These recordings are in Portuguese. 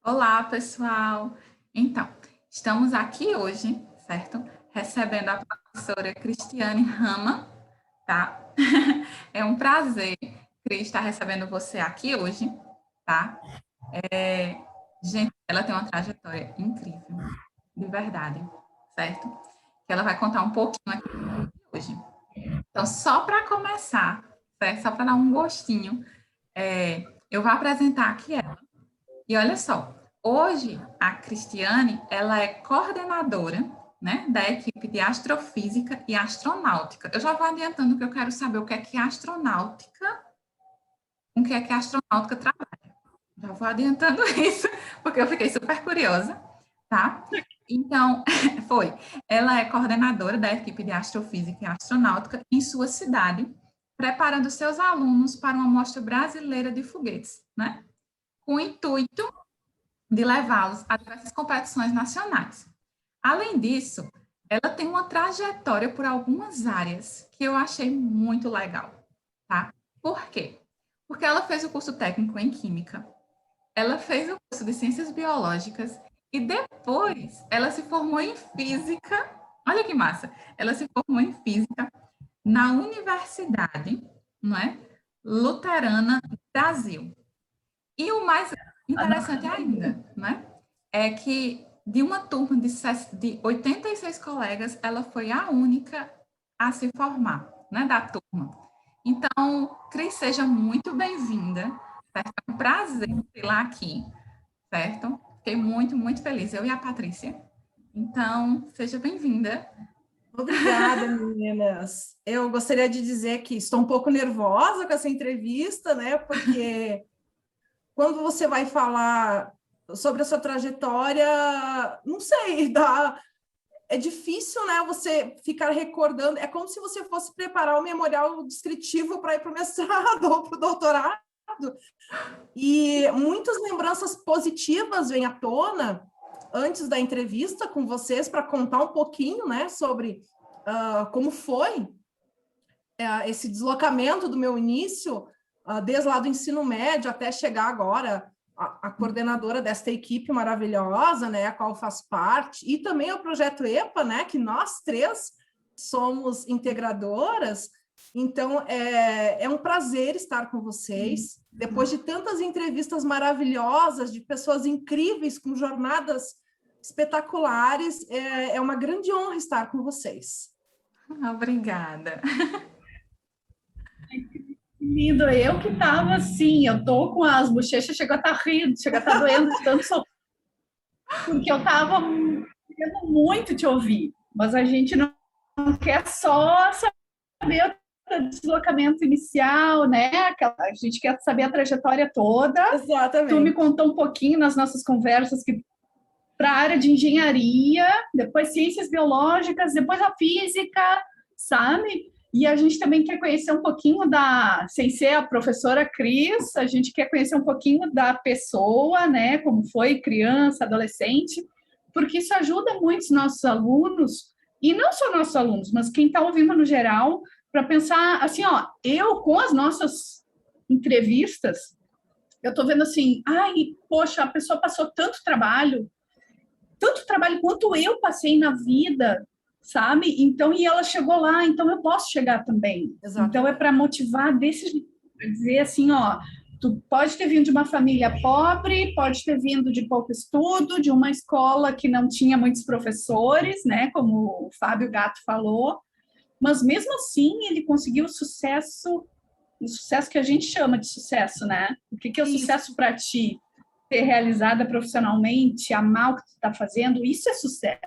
Olá, pessoal! Então, estamos aqui hoje, certo? Recebendo a professora Cristiane Rama, tá? É um prazer, Cris, estar recebendo você aqui hoje, tá? Gente, ela tem uma trajetória incrível, de verdade, certo? Que ela vai contar um pouquinho aqui hoje. Então, só para começar, certo? Só para dar um gostinho, eu vou apresentar aqui ela. E olha só, hoje a Cristiane, ela é coordenadora, né, da equipe de astrofísica e astronáutica. Eu já vou adiantando que eu quero saber o que é astronáutica, com o que é que a astronáutica trabalha. Já vou adiantando isso, porque eu fiquei super curiosa, tá? Então, foi. Ela é coordenadora da equipe de astrofísica e astronáutica em sua cidade, preparando seus alunos para uma mostra brasileira de foguetes, né? Com o intuito de levá-los a diversas competições nacionais. Além disso, ela tem uma trajetória por algumas áreas que eu achei muito legal, tá? Por quê? Porque ela fez o curso técnico em Química, ela fez o curso de Ciências Biológicas e depois ela se formou em Física. Olha que massa! Ela se formou em Física na Universidade, não é? Luterana do Brasil. E o mais interessante ainda, né, é que de uma turma de 86 colegas, ela foi a única a se formar, né, da turma. Então, Cris, seja muito bem-vinda, certo? É um prazer tê-la aqui, certo? Fiquei muito, muito feliz, eu e a Patrícia. Então, seja bem-vinda. Obrigada, meninas. Eu gostaria de dizer que estou um pouco nervosa com essa entrevista, né? Porque quando você vai falar sobre a sua trajetória, não sei, é difícil, né? Você ficar recordando. É como se você fosse preparar o memorial descritivo para ir para o mestrado ou para o doutorado. E muitas lembranças positivas vêm à tona antes da entrevista com vocês para contar um pouquinho, né, sobre como foi esse deslocamento do meu início, desde lá do ensino médio até chegar agora a coordenadora desta equipe maravilhosa, né, a qual faz parte, e também o projeto EPA, né, que nós três somos integradoras. Então, é um prazer estar com vocês. Depois de tantas entrevistas maravilhosas, de pessoas incríveis, com jornadas espetaculares, é uma grande honra estar com vocês. Obrigada. Lindo, eu que tava assim, eu tô com as bochechas, chega a estar rindo, chega a estar doendo de tanto sol, porque eu tava querendo muito te ouvir, mas a gente não quer só saber o deslocamento inicial, né? A gente quer saber a trajetória toda. Exatamente. Tu me contou um pouquinho nas nossas conversas que para a área de engenharia, depois ciências biológicas, depois a física, sabe? E a gente também quer conhecer um pouquinho sem ser a professora Cris, a gente quer conhecer um pouquinho da pessoa, né? Como foi criança, adolescente, porque isso ajuda muito os nossos alunos, e não só nossos alunos, mas quem está ouvindo no geral, para pensar assim, ó, eu com as nossas entrevistas, eu estou vendo assim, ai, poxa, a pessoa passou tanto trabalho quanto eu passei na vida, sabe? Então, e ela chegou lá, então eu posso chegar também. Exatamente. Então, é para motivar desse jeito, dizer assim, ó, tu pode ter vindo de uma família pobre, pode ter vindo de pouco estudo, de uma escola que não tinha muitos professores, né? Como o Fábio Gato falou, mas mesmo assim ele conseguiu o sucesso que a gente chama de sucesso, né? O que é o sucesso para ti? Ser realizada profissionalmente, amar o que tu está fazendo, isso é sucesso.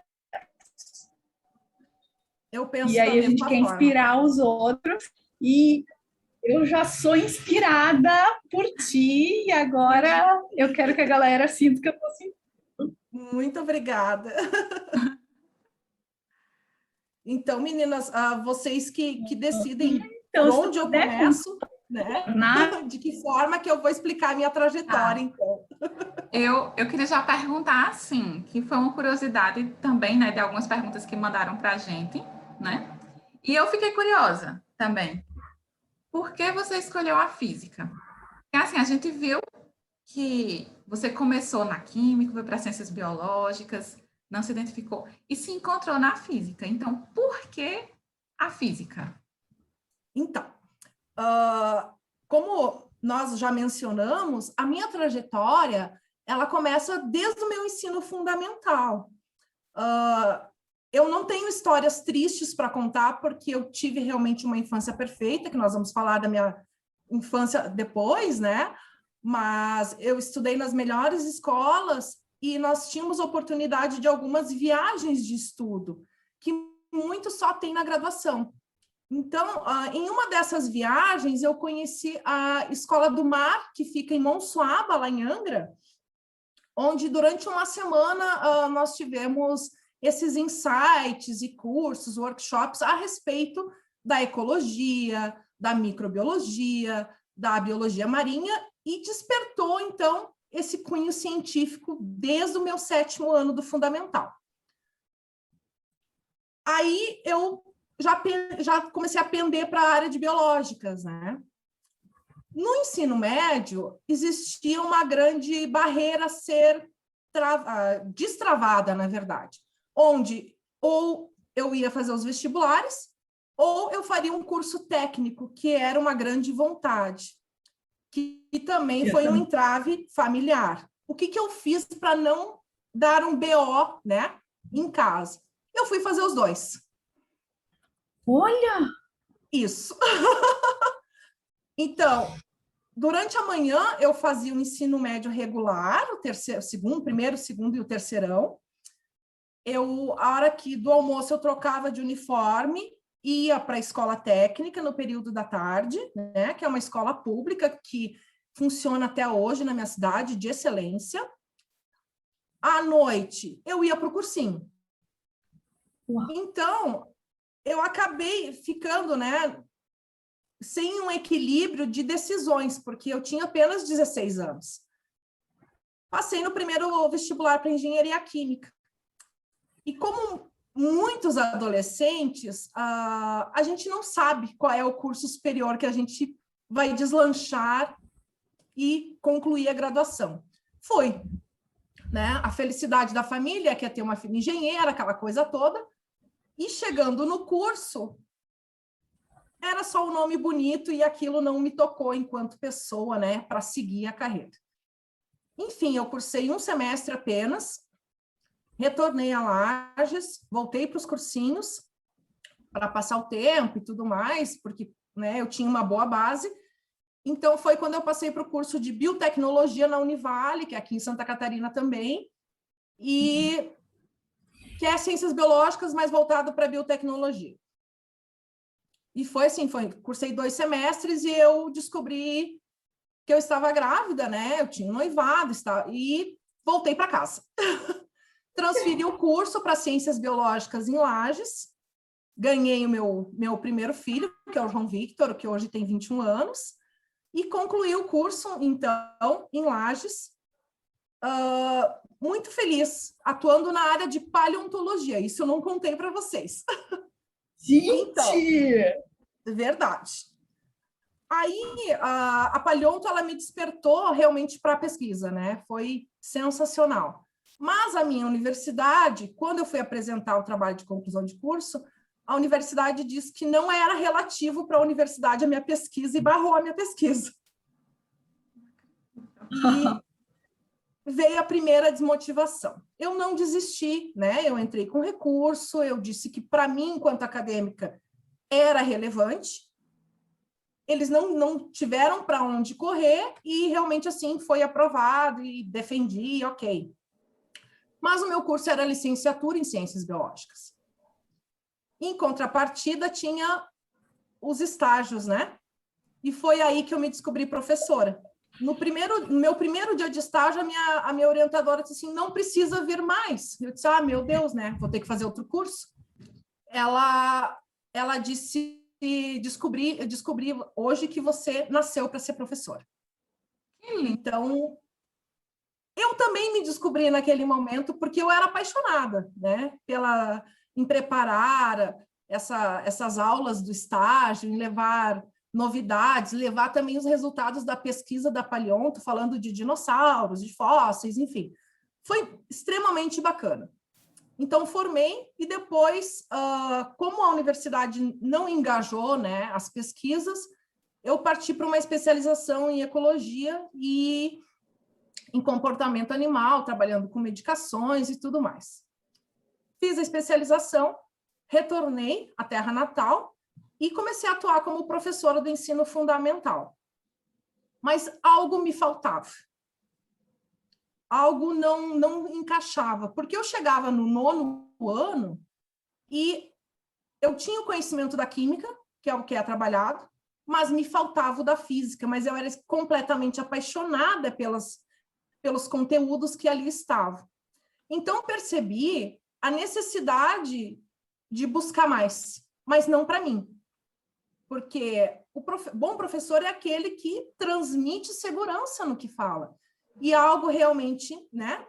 Eu penso e aí a gente quer inspirar os outros, e eu já sou inspirada por ti, e agora eu quero que a galera sinta que eu estou sentindo. Muito obrigada. Então, meninas, vocês que decidem então, por onde eu começo, né? De que forma que eu vou explicar a minha trajetória, então. Eu queria já perguntar, assim, que foi uma curiosidade também, né, de algumas perguntas que mandaram para a gente, né? E eu fiquei curiosa também. Por que você escolheu a física? Porque, assim, a gente viu que Você começou na química, foi para ciências biológicas, não se identificou e se encontrou na física. Então, por que a física? Então, como nós já mencionamos, a minha trajetória, ela começa desde o meu ensino fundamental. Eu não tenho histórias tristes para contar, porque eu tive realmente uma infância perfeita, que nós vamos falar da minha infância depois, né? Mas eu estudei nas melhores escolas e nós tínhamos oportunidade de algumas viagens de estudo, que muito só tem na graduação. Então, em uma dessas viagens, eu conheci a Escola do Mar, que fica em Monsuaba, lá em Angra, onde durante uma semana nós tivemos esses insights e cursos, workshops a respeito da ecologia, da microbiologia, da biologia marinha, e despertou, então, esse cunho científico desde o meu 7º ano do fundamental. Aí eu já comecei a pender para a área de biológicas, né? No ensino médio, existia uma grande barreira a ser destravada, na verdade, onde ou eu ia fazer os vestibulares, ou eu faria um curso técnico, que era uma grande vontade, que também foi um entrave familiar. O que eu fiz para não dar um BO, né, em casa? Eu fui fazer os dois. Olha! Isso. Então, durante a manhã, eu fazia o ensino médio regular, primeiro, segundo e o terceirão. A hora do almoço, eu trocava de uniforme, ia para a escola técnica no período da tarde, né, que é uma escola pública que funciona até hoje na minha cidade, de excelência. À noite, eu ia para o cursinho. Uau. Então, eu acabei ficando, né, sem um equilíbrio de decisões, porque eu tinha apenas 16 anos. Passei no primeiro vestibular para engenharia química. E como muitos adolescentes, a gente não sabe qual é o curso superior que a gente vai deslanchar e concluir a graduação. Foi, né? A felicidade da família, que é ter uma filha engenheira, aquela coisa toda. E chegando no curso, era só um nome bonito e aquilo não me tocou enquanto pessoa, né, para seguir a carreira. Enfim, eu cursei um semestre apenas, retornei a Lages, voltei para os cursinhos para passar o tempo e tudo mais, porque, né, eu tinha uma boa base. Então, foi quando eu passei para o curso de biotecnologia na Univale, que é aqui em Santa Catarina também, e que é ciências biológicas, mas voltado para biotecnologia. E foi assim, cursei 2 semestres e eu descobri que eu estava grávida, né? Eu tinha um noivado, e voltei para casa. Transferi o curso para Ciências Biológicas em Lages, ganhei o meu primeiro filho, que é o João Victor, que hoje tem 21 anos, e concluí o curso, então, em Lages, muito feliz, atuando na área de paleontologia. Isso eu não contei para vocês. Gente! Então, verdade. Aí, a paleonto, ela me despertou realmente para a pesquisa, né? Foi sensacional. Mas a minha universidade, quando eu fui apresentar o trabalho de conclusão de curso, a universidade disse que não era relativo para a universidade a minha pesquisa e barrou a minha pesquisa. E veio a primeira desmotivação. Eu não desisti, né? Eu entrei com recurso, eu disse que, para mim, enquanto acadêmica, era relevante. Eles não tiveram para onde correr e realmente assim foi aprovado e defendi, ok. Mas o meu curso era licenciatura em Ciências Biológicas. Em contrapartida, tinha os estágios, né? E foi aí que eu me descobri professora. No meu primeiro dia de estágio, a minha orientadora disse assim, não precisa vir mais. Eu disse, meu Deus, né? Vou ter que fazer outro curso. Ela disse, eu descobri hoje que você nasceu para ser professora. Então, eu também me descobri naquele momento porque eu era apaixonada, né, em preparar essas aulas do estágio, em levar novidades, levar também os resultados da pesquisa da Paleonto, falando de dinossauros, de fósseis, enfim. Foi extremamente bacana. Então, formei e depois, como a universidade não engajou, né, as pesquisas, eu parti para uma especialização em ecologia e em comportamento animal, trabalhando com medicações e tudo mais. Fiz a especialização, retornei à terra natal e comecei a atuar como professora do ensino fundamental. Mas algo me faltava. Algo não encaixava, porque eu chegava no 9º ano e eu tinha o conhecimento da química, que é o que é trabalhado, mas me faltava o da física, mas eu era completamente apaixonada pelos conteúdos que ali estavam. Então, percebi a necessidade de buscar mais, mas não para mim. Porque bom professor é aquele que transmite segurança no que fala. E algo realmente, né,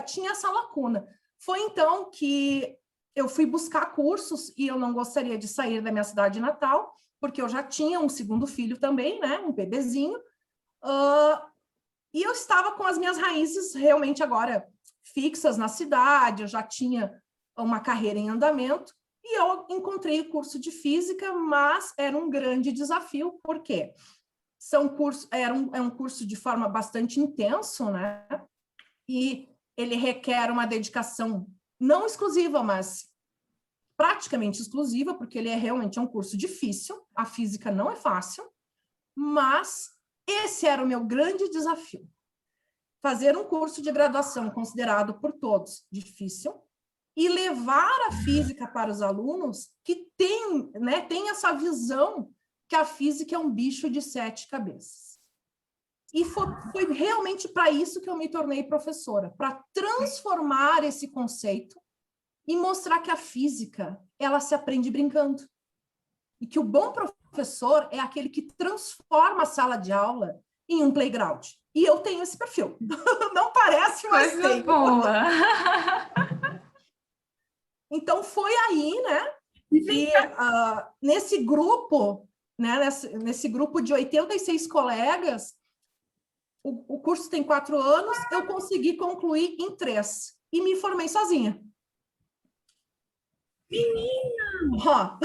tinha essa lacuna. Foi então que eu fui buscar cursos e eu não gostaria de sair da minha cidade natal, porque eu já tinha um 2º filho também, né, um bebezinho, e eu estava com as minhas raízes realmente agora fixas na cidade, eu já tinha uma carreira em andamento, e eu encontrei o curso de física, mas era um grande desafio, por quê? É um curso de forma bastante intenso, né? E ele requer uma dedicação não exclusiva, mas praticamente exclusiva, porque ele realmente um curso difícil, a física não é fácil, mas esse era o meu grande desafio. Fazer um curso de graduação considerado por todos difícil e levar a física para os alunos que têm, né, essa visão que a física é um bicho de 7 cabeças. E foi realmente para isso que eu me tornei professora, para transformar esse conceito e mostrar que a física, ela se aprende brincando. E que o bom professor é aquele que transforma a sala de aula em um playground. E eu tenho esse perfil. Não parece, mas Coisa tenho. boa! Então, foi aí, né? E nesse grupo, né, nesse grupo de 86 colegas, o curso tem 4 anos, eu consegui concluir em 3 e me formei sozinha. Menina!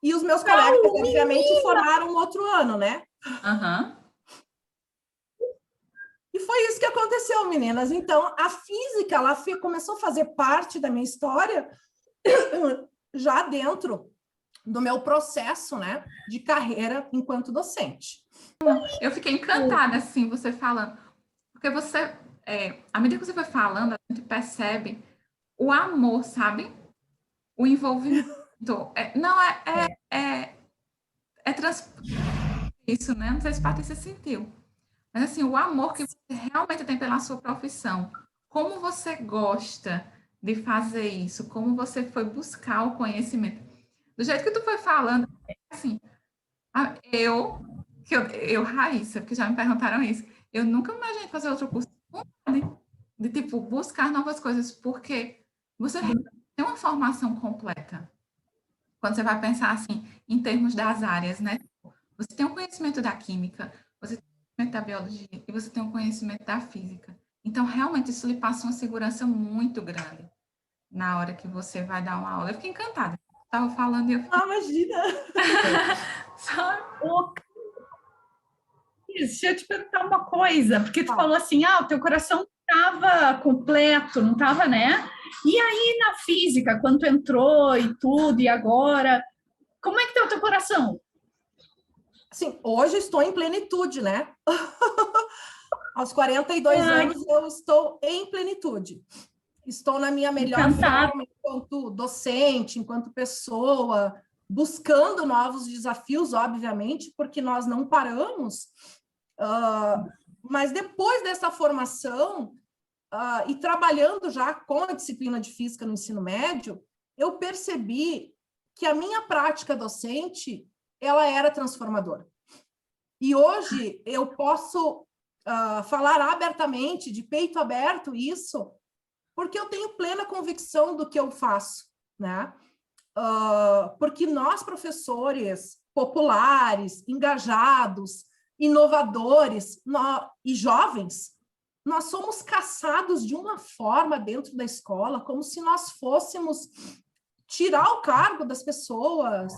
E os meus colegas, obviamente, formaram outro ano, né? Uhum. E foi isso que aconteceu, meninas. Então, a física, ela começou a fazer parte da minha história já dentro do meu processo, né, de carreira enquanto docente. Eu fiquei encantada, assim, você falando, porque você, à medida que você vai falando, a gente percebe o amor, sabe? O envolvimento. Isso, né? Não sei se Patrícia sentiu. Mas, assim, o amor que você realmente tem pela sua profissão. Como você gosta de fazer isso? Como você foi buscar o conhecimento? Do jeito que tu foi falando, assim, Raíssa, porque já me perguntaram isso, eu nunca imaginei fazer outro curso de tipo, buscar novas coisas, porque você tem uma formação completa. Quando você vai pensar, assim, em termos das áreas, né? Você tem um conhecimento da química, você tem um conhecimento da biologia e você tem um conhecimento da física. Então, realmente, isso lhe passa uma segurança muito grande na hora que você vai dar uma aula. Eu fiquei encantada. Estava falando e eu fiquei... imagina! Deixa eu te perguntar uma coisa, porque tu falou assim, o teu coração estava completo, não estava, né? E aí, na física, quando tu entrou e tudo, e agora, como é que está o teu coração? Assim, hoje estou em plenitude, né? Aos 42 anos, eu estou em plenitude. Estou na minha melhor forma enquanto docente, enquanto pessoa, buscando novos desafios, obviamente, porque nós não paramos. Mas depois dessa formação, e trabalhando já com a disciplina de física no ensino médio, eu percebi que a minha prática docente, ela era transformadora. E hoje eu posso falar abertamente, de peito aberto, isso, porque eu tenho plena convicção do que eu faço, né? porque nós, professores populares, engajados, inovadores e jovens, nós somos caçados de uma forma dentro da escola, como se nós fôssemos tirar o cargo das pessoas,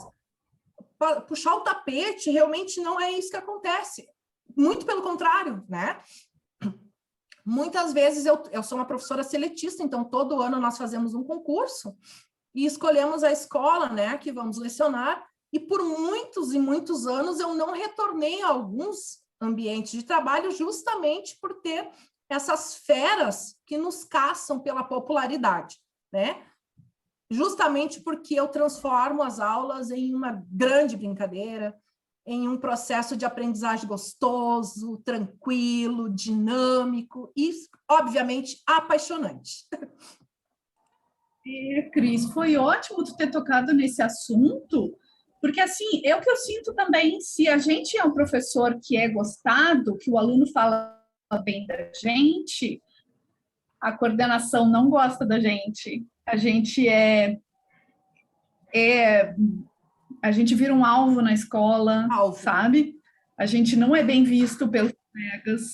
puxar o tapete. Realmente não é isso que acontece. Muito pelo contrário, né? Muitas vezes eu sou uma professora seletista, então todo ano nós fazemos um concurso e escolhemos a escola, né, que vamos lecionar, e por muitos e muitos anos eu não retornei a alguns ambientes de trabalho justamente por ter essas feras que nos caçam pela popularidade, né? Justamente porque eu transformo as aulas em uma grande brincadeira, em um processo de aprendizagem gostoso, tranquilo, dinâmico e, obviamente, apaixonante. Cris, foi ótimo tu ter tocado nesse assunto, porque assim, é o que eu sinto também, se a gente é um professor que é gostado, que o aluno fala bem da gente, a coordenação não gosta da gente. A gente a gente vira um alvo na escola, sabe? A gente não é bem visto pelos colegas.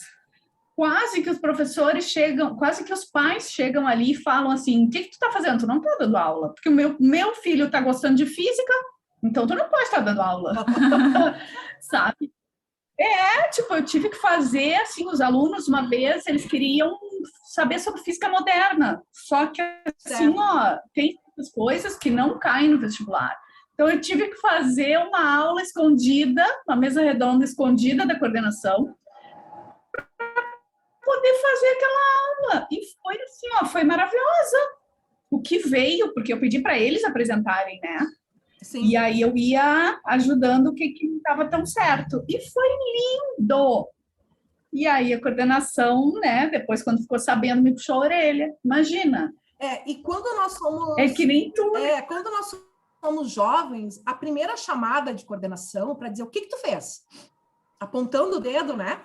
Quase que os professores chegam, quase que os pais chegam ali e falam assim: o que tu tá fazendo? Tu não tá dando aula. Porque o meu filho tá gostando de física, então tu não pode estar dando aula. Sabe? Tipo, eu tive que fazer, assim, os alunos, uma vez, eles queriam saber sobre física moderna. Só que, assim, ó, tem muitas coisas que não caem no vestibular. Então, eu tive que fazer uma aula escondida, uma mesa redonda escondida da coordenação, poder fazer aquela aula. E foi assim, ó, foi maravilhosa. O que veio, porque eu pedi para eles apresentarem, né? Sim. E aí eu ia ajudando o que não estava tão certo. E foi lindo! E aí a coordenação, né, depois quando ficou sabendo, me puxou a orelha. Imagina. E quando nós somos... É que nem tu. Quando nós somos jovens, a primeira chamada de coordenação para dizer o que tu fez, apontando o dedo, né?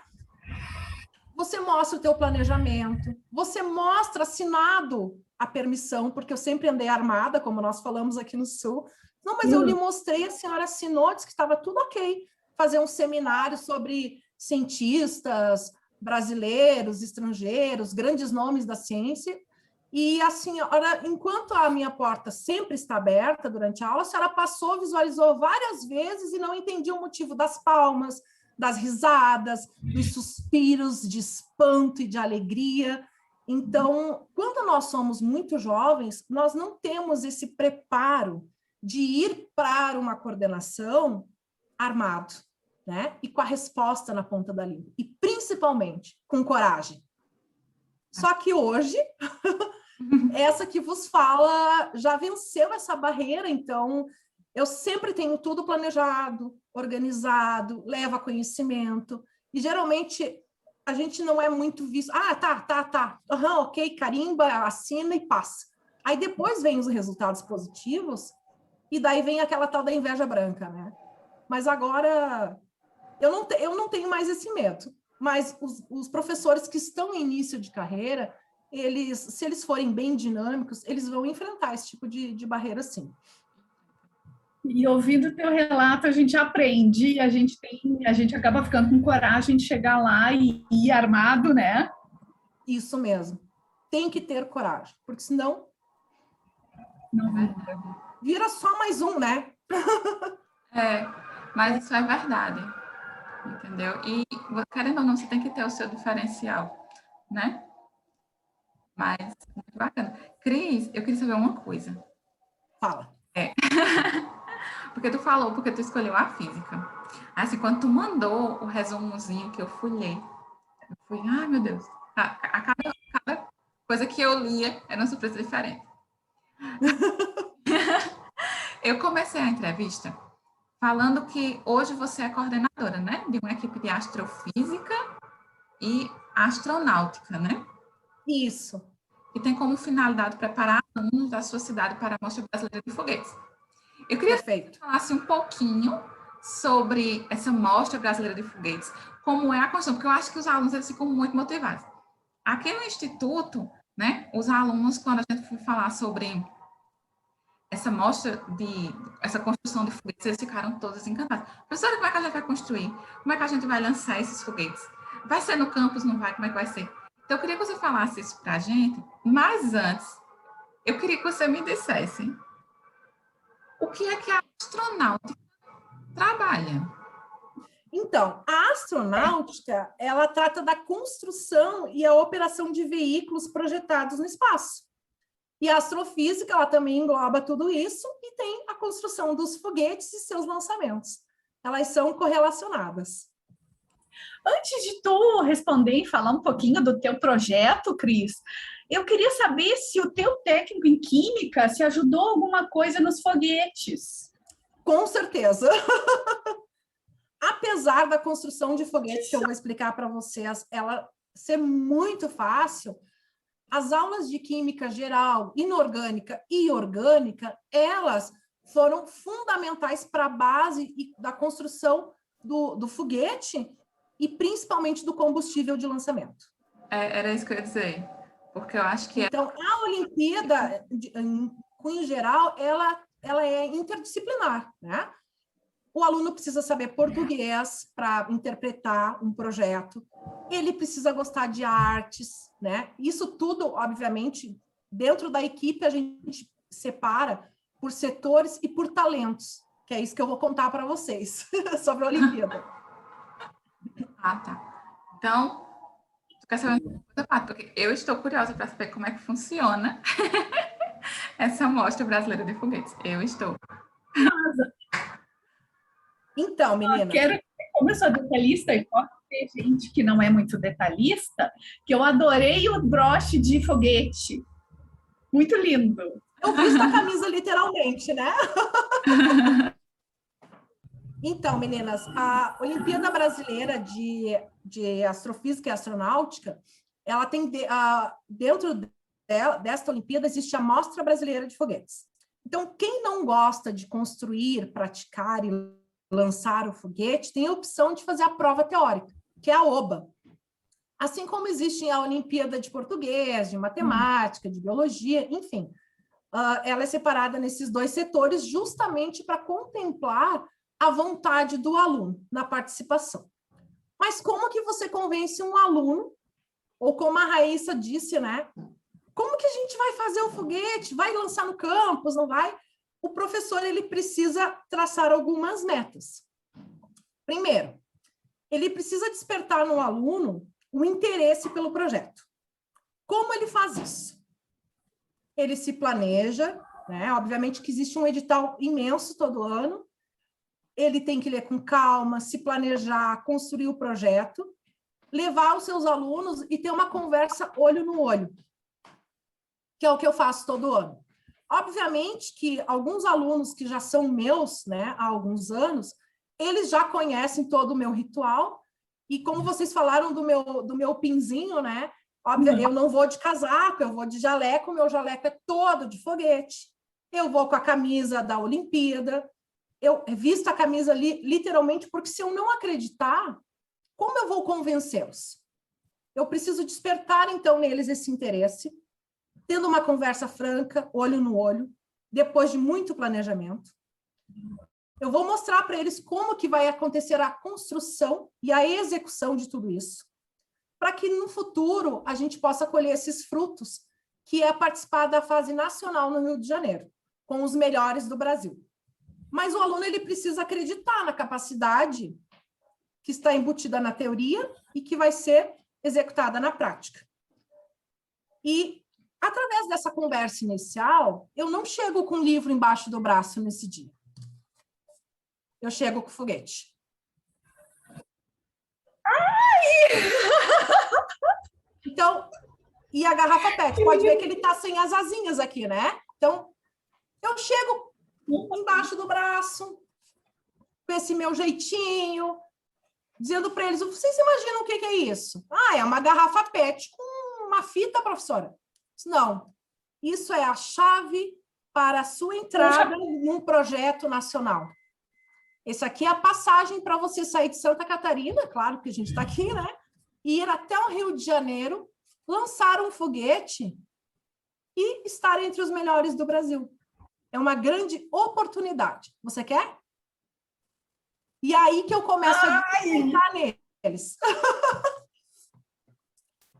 Você mostra o teu planejamento, você mostra assinado a permissão, porque eu sempre andei armada, como nós falamos aqui no Sul. Não, mas eu lhe mostrei, a senhora assinou, disse que estava tudo ok. Fazer um seminário sobre cientistas brasileiros, estrangeiros, grandes nomes da ciência. E a senhora, enquanto a minha porta sempre está aberta durante a aula, a senhora passou, visualizou várias vezes e não entendia o motivo das palmas, das risadas, dos suspiros de espanto e de alegria. Então, quando nós somos muito jovens, nós não temos esse preparo de ir para uma coordenação armado, né? E com a resposta na ponta da língua. E, principalmente, com coragem. Só que hoje, essa que vos fala já venceu essa barreira, então eu sempre tenho tudo planejado, organizado, leva conhecimento, e geralmente a gente não é muito visto. Tá. Ok, carimba, assina e passa. Aí depois vem os resultados positivos, e daí vem aquela tal da inveja branca, né? Mas agora eu não tenho mais esse medo. Mas os professores que estão em início de carreira, se eles forem bem dinâmicos, eles vão enfrentar esse tipo de barreira, sim. E ouvindo o teu relato, a gente aprende, a gente acaba ficando com coragem de chegar lá e ir armado, né? Isso mesmo. Tem que ter coragem, porque senão não vira só mais um, né? Mas isso é verdade, entendeu? E, querendo ou não, você tem que ter o seu diferencial, né? Mas, muito bacana. Cris, eu queria saber uma coisa. Fala. Porque tu escolheu a física. Assim, quando tu mandou o resumozinho que eu fui ler, eu fui, ai, meu Deus. Cada coisa que eu lia era uma surpresa diferente. Eu comecei a entrevista falando que hoje você é coordenadora, né? De uma equipe de astrofísica e astronáutica, né? Isso. E tem como finalidade preparar alunos da sua cidade para a Mostra Brasileira de Foguetes. Eu queria que você falasse um pouquinho sobre essa Mostra Brasileira de Foguetes, como é a construção, porque eu acho que os alunos eles ficam muito motivados. Aqui no Instituto, né, os alunos, quando a gente foi falar sobre essa mostra essa construção de foguetes, eles ficaram todos encantados. Professora, como é que a gente vai construir? Como é que a gente vai lançar esses foguetes? Vai ser no campus, não vai? Como é que vai ser? Então, eu queria que você falasse isso para a gente, mas antes, eu queria que você me dissesse o que é que a astronáutica trabalha. Então, a astronáutica, ela trata da construção e a operação de veículos projetados no espaço. E a astrofísica, ela também engloba tudo isso e tem a construção dos foguetes e seus lançamentos. Elas são correlacionadas. Antes de tu responder e falar um pouquinho do teu projeto, Cris, eu queria saber se o teu técnico em química se ajudou alguma coisa nos foguetes. Com certeza. Apesar da construção de foguetes, que eu vou explicar para vocês, ela ser muito fácil, as aulas de química geral, inorgânica e orgânica, elas foram fundamentais para a base da construção do foguete e principalmente do combustível de lançamento. Era isso que eu ia dizer, porque eu acho que... Então, a Olimpíada, em cunho geral, ela é interdisciplinar, né? O aluno precisa saber português para interpretar um projeto, ele precisa gostar de artes, né? Isso tudo, obviamente, dentro da equipe a gente separa por setores e por talentos, que é isso que eu vou contar para vocês sobre a Olimpíada. Ah, tá. Então, tu quer saber uma coisa, porque eu estou curiosa para saber como é que funciona essa mostra brasileira de foguetes. Eu estou. Então, menina... Como eu sou detalhista, e pode ter gente que não é muito detalhista, que eu adorei o broche de foguete. Muito lindo. Eu visto a camisa literalmente, né? Então, meninas, a Olimpíada Brasileira de Astrofísica e Astronáutica, ela tem, dentro desta Olimpíada, existe a Mostra Brasileira de Foguetes. Então, quem não gosta de construir, praticar e lançar o foguete, tem a opção de fazer a prova teórica, que é a OBA. Assim como existe a Olimpíada de Português, de Matemática, de Biologia, enfim. Ela é separada nesses dois setores justamente para contemplar a vontade do aluno na participação. Mas como que você convence um aluno, ou como a Raíssa disse, né? Como que a gente vai fazer o foguete? Vai lançar no campus, não vai? O professor, ele precisa traçar algumas metas. Primeiro, ele precisa despertar no aluno o interesse pelo projeto. Como ele faz isso? Ele se planeja, né? Obviamente que existe um edital imenso todo ano, ele tem que ler com calma, se planejar, construir o projeto, levar os seus alunos e ter uma conversa olho no olho, que é o que eu faço todo ano. Obviamente que alguns alunos que já são meus, né, há alguns anos, eles já conhecem todo o meu ritual, e como vocês falaram do meu pinzinho, né, óbvio, eu não vou de casaco, eu vou de jaleco, o meu jaleco é todo de foguete, eu vou com a camisa da Olimpíada, eu visto a camisa ali, literalmente, porque se eu não acreditar, como eu vou convencê-los? Eu preciso despertar, então, neles esse interesse, tendo uma conversa franca, olho no olho, depois de muito planejamento. Eu vou mostrar para eles como que vai acontecer a construção e a execução de tudo isso, para que no futuro a gente possa colher esses frutos, que é participar da fase nacional no Rio de Janeiro, com os melhores do Brasil. Mas o aluno, ele precisa acreditar na capacidade que está embutida na teoria e que vai ser executada na prática. E, através dessa conversa inicial, eu não chego com um livro embaixo do braço nesse dia. Eu chego com o foguete. Ai! Então, e a garrafa PET, pode ver que ele está sem as asinhas aqui, né? Então, eu chego embaixo do braço, com esse meu jeitinho, dizendo para eles, vocês imaginam o que é isso? Ah, é uma garrafa PET com uma fita, professora. Não, isso é a chave para a sua entrada num projeto nacional. Esse aqui é a passagem para você sair de Santa Catarina, claro que a gente está aqui, né? E ir até o Rio de Janeiro, lançar um foguete e estar entre os melhores do Brasil. é uma grande oportunidade. Você quer? E aí que eu começo a pensar neles.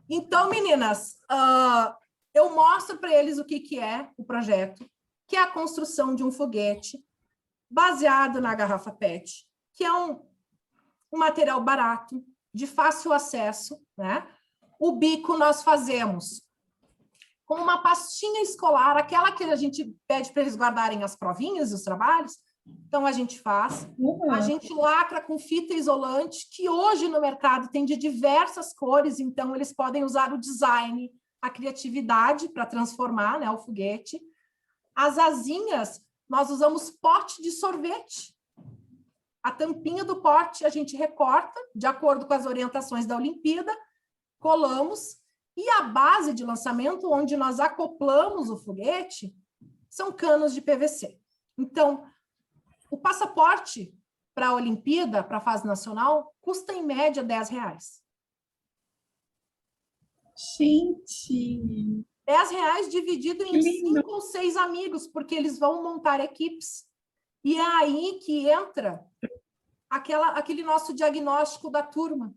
Então, meninas, eu mostro para eles o que é o projeto, que é a construção de um foguete baseado na garrafa PET, que é um material barato, de fácil acesso, né? O bico nós fazemos com uma pastinha escolar, aquela que a gente pede para eles guardarem as provinhas e os trabalhos. Então, a gente faz. A gente lacra com fita isolante, que hoje no mercado tem de diversas cores, então eles podem usar o design, a criatividade para transformar, né, o foguete. As asinhas, nós usamos pote de sorvete. A tampinha do pote a gente recorta, de acordo com as orientações da Olimpíada, colamos, e a base de lançamento, onde nós acoplamos o foguete, são canos de PVC. Então, o passaporte para a Olimpíada, para a fase nacional, custa em média R$10. Gente! R$10 dividido em 5 ou 6 amigos, porque eles vão montar equipes. E é aí que entra aquele nosso diagnóstico da turma.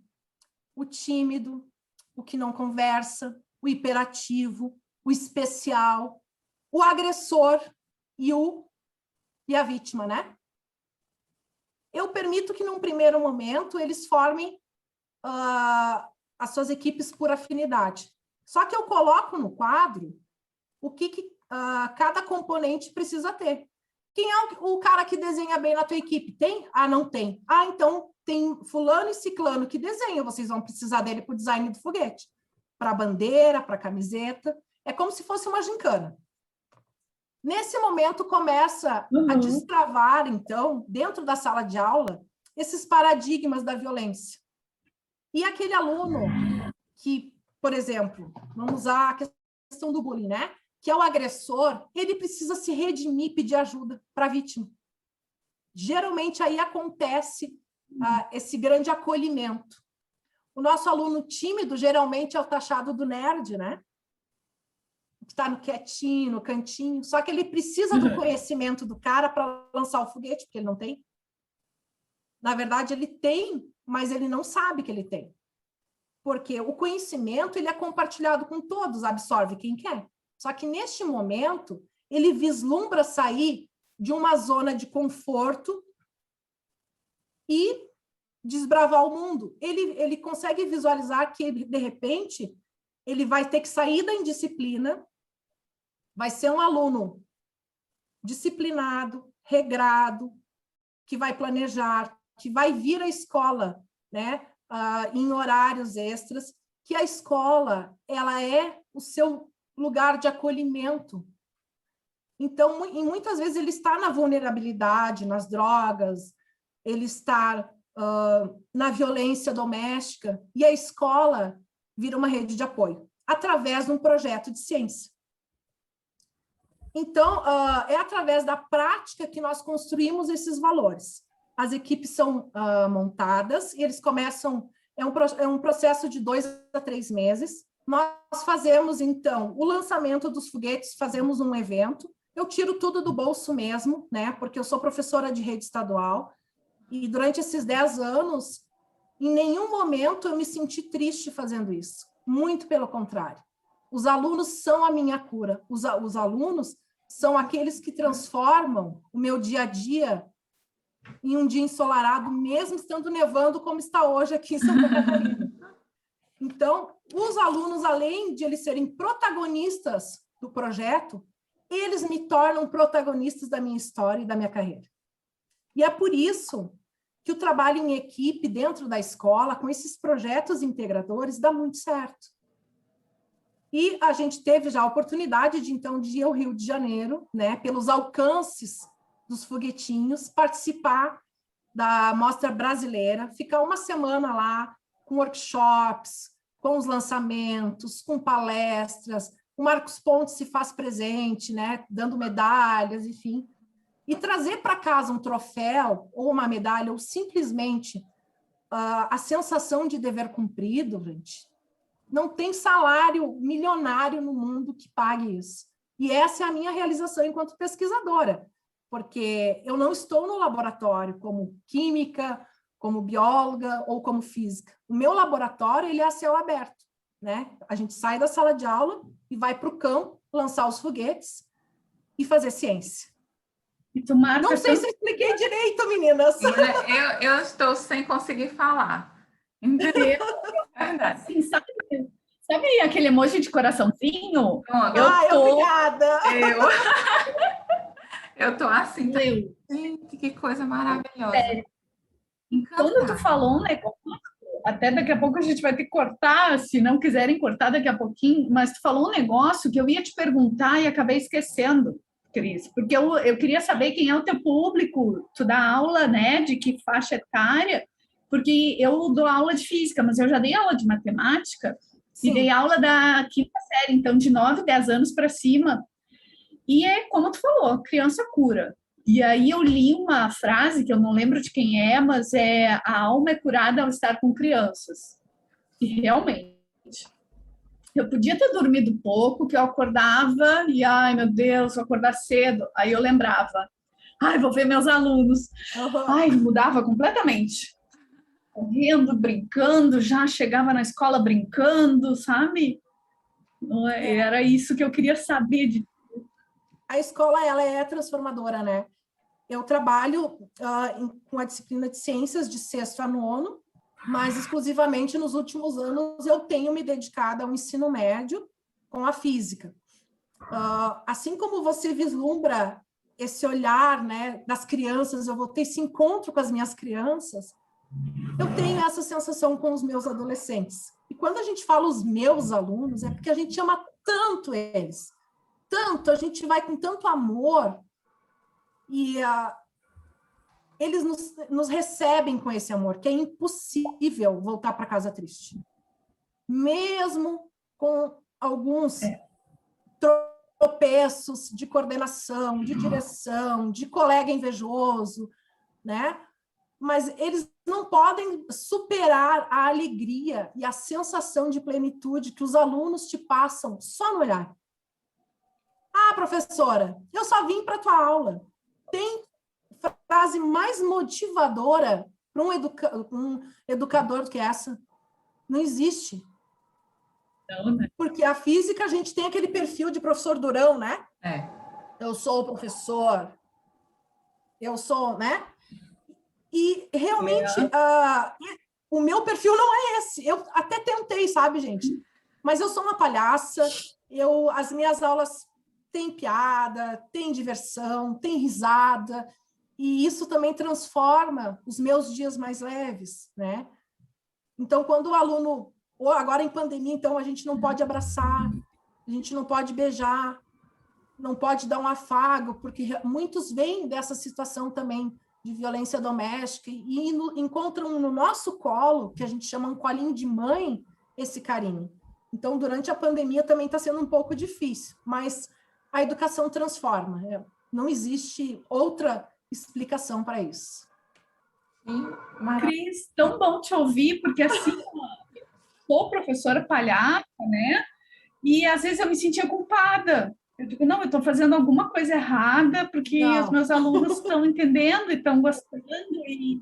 O tímido, o que não conversa, o hiperativo, o especial, o agressor e a vítima, né? Eu permito que, num primeiro momento, eles formem as suas equipes por afinidade. Só que eu coloco no quadro o que cada componente precisa ter. Quem é o cara que desenha bem na tua equipe? Tem? Ah, não tem. Ah, então tem fulano e ciclano que desenham. Vocês vão precisar dele para o design do foguete. Para a bandeira, para a camiseta. É como se fosse uma gincana. Nesse momento, começa a destravar, então, dentro da sala de aula, esses paradigmas da violência. E aquele aluno que, por exemplo, vamos usar a questão do bullying, né? Que é o agressor, ele precisa se redimir, pedir ajuda para a vítima. Geralmente, aí acontece esse grande acolhimento. O nosso aluno tímido, geralmente, é o taxado do nerd, né? Que está no quietinho, no cantinho, só que ele precisa do conhecimento do cara para lançar o foguete, porque ele não tem. Na verdade, ele tem, mas ele não sabe que ele tem. Porque o conhecimento ele é compartilhado com todos, absorve quem quer. Só que, neste momento, ele vislumbra sair de uma zona de conforto e desbravar o mundo. Ele consegue visualizar que, de repente, ele vai ter que sair da indisciplina, vai ser um aluno disciplinado, regrado, que vai planejar, que vai vir à escola, né, em horários extras, que a escola ela é o seu lugar de acolhimento. Então, muitas vezes ele está na vulnerabilidade, nas drogas, ele está na violência doméstica, e a escola vira uma rede de apoio, através de um projeto de ciência. Então, é através da prática que nós construímos esses valores. As equipes são montadas, e eles começam, é um processo de 2 a 3 meses. Nós fazemos, então, o lançamento dos foguetes, fazemos um evento. Eu tiro tudo do bolso mesmo, né? Porque eu sou professora de rede estadual, e durante esses 10 anos, em nenhum momento eu me senti triste fazendo isso. Muito pelo contrário. Os alunos são a minha cura. Os alunos são aqueles que transformam o meu dia a dia em um dia ensolarado, mesmo estando nevando, como está hoje aqui em Santa Catarina. Então, os alunos, além de eles serem protagonistas do projeto, eles me tornam protagonistas da minha história e da minha carreira. E é por isso que o trabalho em equipe dentro da escola, com esses projetos integradores, dá muito certo. E a gente teve já a oportunidade de, então, de ir ao Rio de Janeiro, né, pelos alcances dos foguetinhos, participar da Mostra Brasileira, ficar uma semana lá com workshops, com os lançamentos, com palestras, o Marcos Pontes se faz presente, né, dando medalhas, enfim, e trazer para casa um troféu ou uma medalha, ou simplesmente a sensação de dever cumprido, gente. Não tem salário milionário no mundo que pague isso. E essa é a minha realização enquanto pesquisadora, porque eu não estou no laboratório como química, como bióloga ou como física. O meu laboratório, ele é a céu aberto, né? A gente sai da sala de aula e vai para o campo lançar os foguetes e fazer ciência. E tu marca não sei se eu expliquei direito, meninas. Eu estou sem conseguir falar. Entendeu? É verdade. Assim, sabe aquele emoji de coraçãozinho? Obrigada! Eu tô assim, gente, que coisa maravilhosa. Sério. Quando tu falou um negócio, até daqui a pouco a gente vai ter que cortar, se não quiserem cortar daqui a pouquinho, mas tu falou um negócio que eu ia te perguntar e acabei esquecendo, Cris, porque eu queria saber quem é o teu público, tu dá aula, né, de que faixa etária, porque eu dou aula de física, mas eu já dei aula de matemática. Sim. E dei aula da quinta série, então de 9, 10 anos para cima. E é como tu falou, criança cura. E aí eu li uma frase, que eu não lembro de quem é, mas é: a alma é curada ao estar com crianças. E realmente, eu podia ter dormido pouco, que eu acordava e, ai meu Deus, vou acordar cedo. Aí eu lembrava, ai, vou ver meus alunos. Ai, mudava completamente. Correndo, brincando, já chegava na escola brincando, sabe? Era isso que eu queria saber de... A escola, ela é transformadora, né? Eu trabalho com a disciplina de ciências de 6º a 9º, mas exclusivamente nos últimos anos eu tenho me dedicado ao ensino médio com a física. Assim como você vislumbra esse olhar, né, das crianças, eu vou ter esse encontro com as minhas crianças, eu tenho essa sensação com os meus adolescentes. E quando a gente fala os meus alunos, é porque a gente ama tanto eles, tanto, a gente vai com tanto amor, e eles nos recebem com esse amor, que é impossível voltar para casa triste. Mesmo com alguns tropeços de coordenação, de direção, de colega invejoso, né? Mas eles não podem superar a alegria e a sensação de plenitude que os alunos te passam só no olhar. Ah, professora, eu só vim para a tua aula. Tem frase mais motivadora para um educador do que essa? Não existe. Não, né? Porque a física, a gente tem aquele perfil de professor durão, né? Eu sou o professor, eu sou, né? E realmente, o meu perfil não é esse. Eu até tentei, sabe, gente? Mas eu sou uma palhaça, as minhas aulas têm piada, têm diversão, têm risada, e isso também transforma os meus dias mais leves, né? Então, quando o aluno, ou agora em pandemia, então a gente não pode abraçar, a gente não pode beijar, não pode dar um afago, porque muitos vêm dessa situação também de violência doméstica e encontram no nosso colo, que a gente chama um colinho de mãe, esse carinho. Então, durante a pandemia também está sendo um pouco difícil, mas a educação transforma. Não existe outra explicação para isso. Cris, tão bom te ouvir, porque assim, eu sou professora palhaça, né? E às vezes eu me sentia culpada. Eu digo, não, eu estou fazendo alguma coisa errada, porque os meus alunos estão entendendo e estão gostando. E...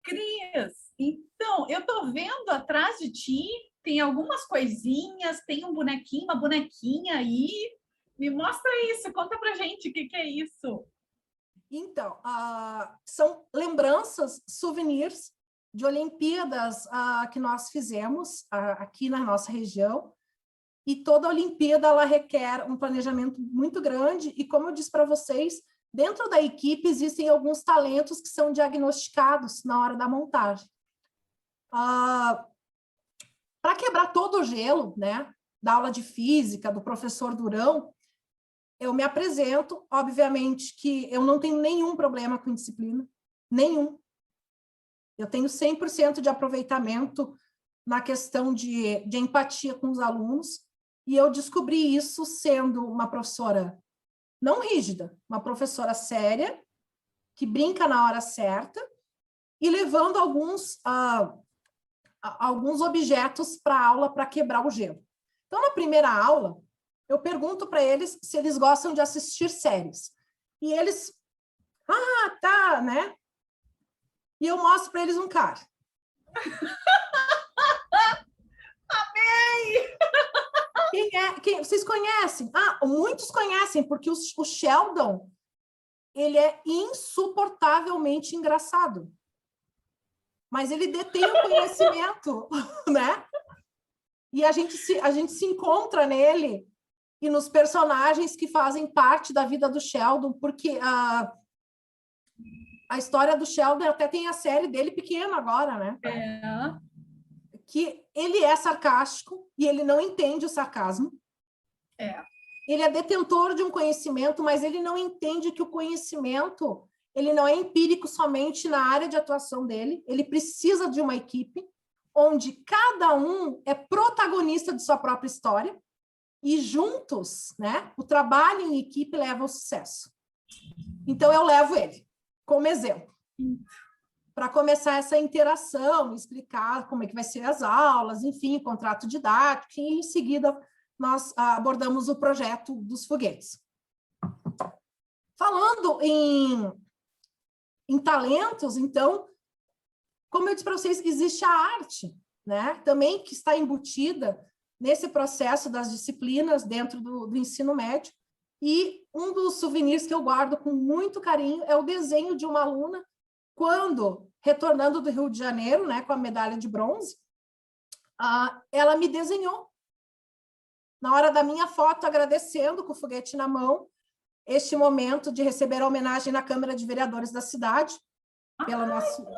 Cris, então, eu estou vendo atrás de ti, tem algumas coisinhas, tem um bonequinho, uma bonequinha aí. Me mostra isso, conta pra gente o que é isso. Então, são lembranças, souvenirs de Olimpíadas que nós fizemos aqui na nossa região. E toda a Olimpíada, ela requer um planejamento muito grande. E como eu disse para vocês, dentro da equipe existem alguns talentos que são diagnosticados na hora da montagem. Para quebrar todo o gelo, né, da aula de física, do professor Durão, eu me apresento, obviamente que eu não tenho nenhum problema com disciplina, nenhum. Eu tenho 100% de aproveitamento na questão de empatia com os alunos, e eu descobri isso sendo uma professora não rígida, uma professora séria, que brinca na hora certa, e levando alguns objetos para a aula para quebrar o gelo. Então, na primeira aula, eu pergunto para eles se eles gostam de assistir séries. E eles, tá, né? E eu mostro para eles um cara. Amei! Vocês conhecem? Muitos conhecem, porque o Sheldon, ele é insuportavelmente engraçado. Mas ele detém o conhecimento, né? E a gente se encontra nele e nos personagens que fazem parte da vida do Sheldon, porque a história do Sheldon até tem a série dele pequena agora, né? Que ele é sarcástico e ele não entende o sarcasmo. Ele é detentor de um conhecimento, mas ele não entende que o conhecimento ele não é empírico somente na área de atuação dele, ele precisa de uma equipe onde cada um é protagonista de sua própria história e juntos, né, o trabalho em equipe leva ao sucesso. Então, eu levo ele como exemplo para começar essa interação, explicar como é que vai ser as aulas, enfim, contrato didático, e em seguida nós abordamos o projeto dos foguetes. Falando em talentos, então, como eu disse para vocês, existe a arte, né? Também que está embutida nesse processo das disciplinas dentro do ensino médio. E um dos souvenirs que eu guardo com muito carinho é o desenho de uma aluna quando, retornando do Rio de Janeiro, né, com a medalha de bronze, ela me desenhou. Na hora da minha foto, agradecendo com o foguete na mão, este momento de receber a homenagem na Câmara de Vereadores da cidade, pela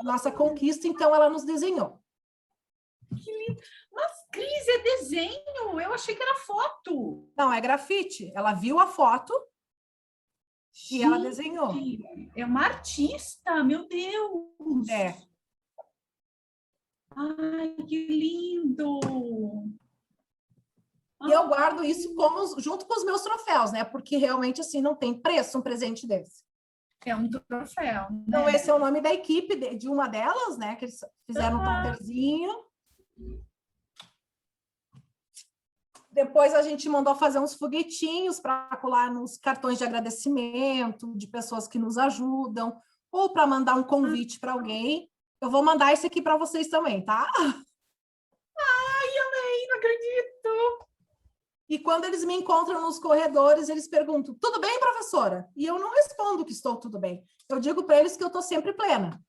nossa conquista, então ela nos desenhou. Que lindo! Mas, Cris, é desenho? Eu achei que era foto. Não, é grafite. Ela viu a foto e ela desenhou. É uma artista, meu Deus! Ai, que lindo! E eu guardo isso junto com os meus troféus, né? Porque realmente, assim, não tem preço um presente desse. É um troféu, né? Então, esse é o nome da equipe de uma delas, né? Que eles fizeram um papelzinho. Depois a gente mandou fazer uns foguetinhos para colar nos cartões de agradecimento de pessoas que nos ajudam, ou para mandar um convite para alguém. Eu vou mandar esse aqui para vocês também, tá? Ai, amei, não acredito! E quando eles me encontram nos corredores, eles perguntam, tudo bem, professora? E eu não respondo que estou tudo bem. Eu digo para eles que eu estou sempre plena.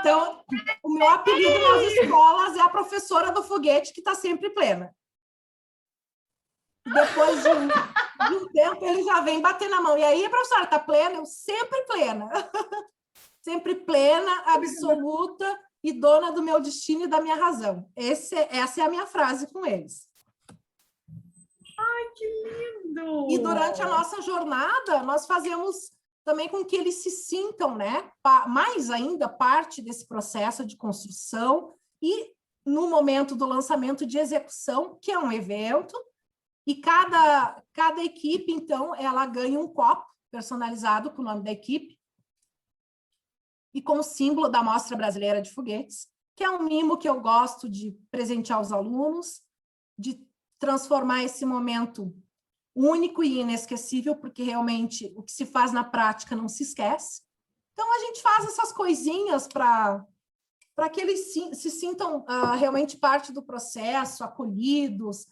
Então, o meu apelido nas escolas é a professora do foguete que está sempre plena. Depois de um tempo, ele já vem bater na mão. E aí, professora, está plena? Eu sempre plena. Sempre plena, absoluta e dona do meu destino e da minha razão. Essa é a minha frase com eles. Ai, que lindo! E durante a nossa jornada, nós fazemos também com que eles se sintam, né, mais ainda parte desse processo de construção e no momento do lançamento de execução, que é um evento, e cada equipe, então, ela ganha um copo personalizado com o nome da equipe e com o símbolo da Mostra Brasileira de Foguetes, que é um mimo que eu gosto de presentear aos alunos, de transformar esse momento único e inesquecível, porque realmente o que se faz na prática não se esquece. Então, a gente faz essas coisinhas para que eles se sintam realmente parte do processo, acolhidos.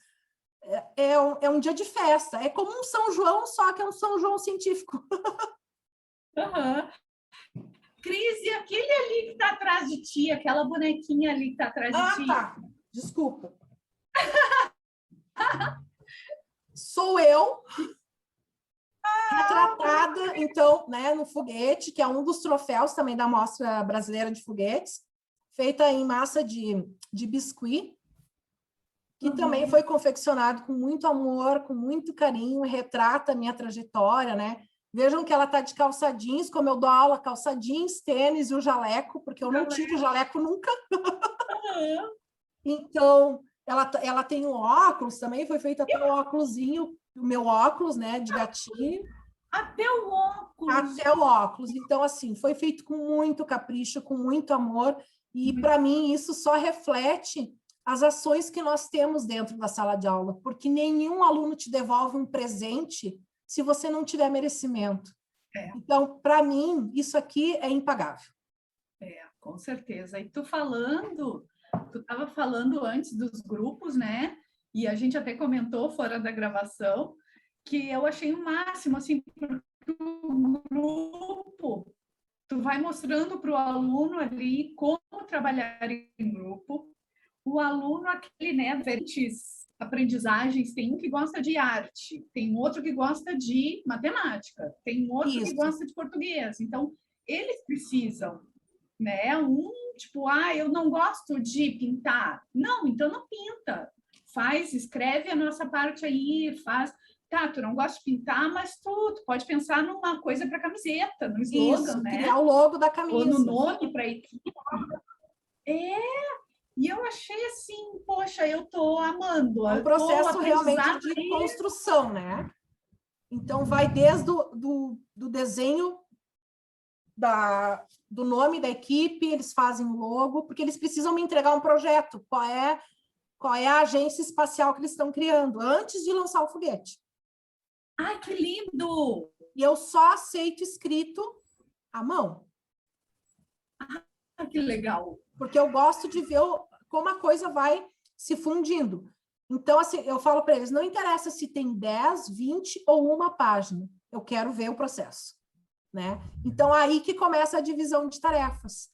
É um dia de festa. É como um São João, só que é um São João científico. Cris, e aquele ali que está atrás de ti, aquela bonequinha ali que está atrás de ti? Tá. Desculpa. Sou eu, retratada, então, né, no foguete, que é um dos troféus também da Mostra Brasileira de Foguetes, feita em massa de biscuit, que também foi confeccionado com muito amor, com muito carinho, retrata a minha trajetória, né? Vejam que ela está de calça jeans, como eu dou aula, calça jeans, tênis e o jaleco, porque eu não tiro o jaleco nunca. Então, ela tem um óculos também, foi feito até o óculosinho, o meu óculos, né, de gatinho. Até o óculos. Até o óculos. Então, assim, foi feito com muito capricho, com muito amor, e para mim isso só reflete as ações que nós temos dentro da sala de aula, porque nenhum aluno te devolve um presente se você não tiver merecimento. Então, para mim, isso aqui é impagável. Com certeza. E tu estava falando antes dos grupos, né? E a gente até comentou fora da gravação que eu achei o máximo, assim, porque o grupo, tu vai mostrando para o aluno ali como trabalhar em grupo. O aluno, aquele, né, diferentes aprendizagens, tem um que gosta de arte, tem outro que gosta de matemática, tem outro que gosta de português. Então, eles precisam, né? Tipo, eu não gosto de pintar. Não, então não pinta. Escreve a nossa parte aí, faz. Tá, tu não gosta de pintar, mas tu pode pensar numa coisa para camiseta, no slogan, né? Criar o logo da camisa. Ou no nome para a equipe. E eu achei assim, poxa, eu tô amando. É um processo realmente de construção, né? Então, vai desde do desenho do nome da equipe, eles fazem o logo, porque eles precisam me entregar um projeto. Qual é a agência espacial que eles estão criando, antes de lançar o foguete. Ai, que lindo! E eu só aceito escrito à mão. Ah, que legal! Porque eu gosto de ver como a coisa vai se fundindo. Então, assim, eu falo para eles, não interessa se tem 10, 20 ou uma página, eu quero ver o processo, né? Então, aí que começa a divisão de tarefas.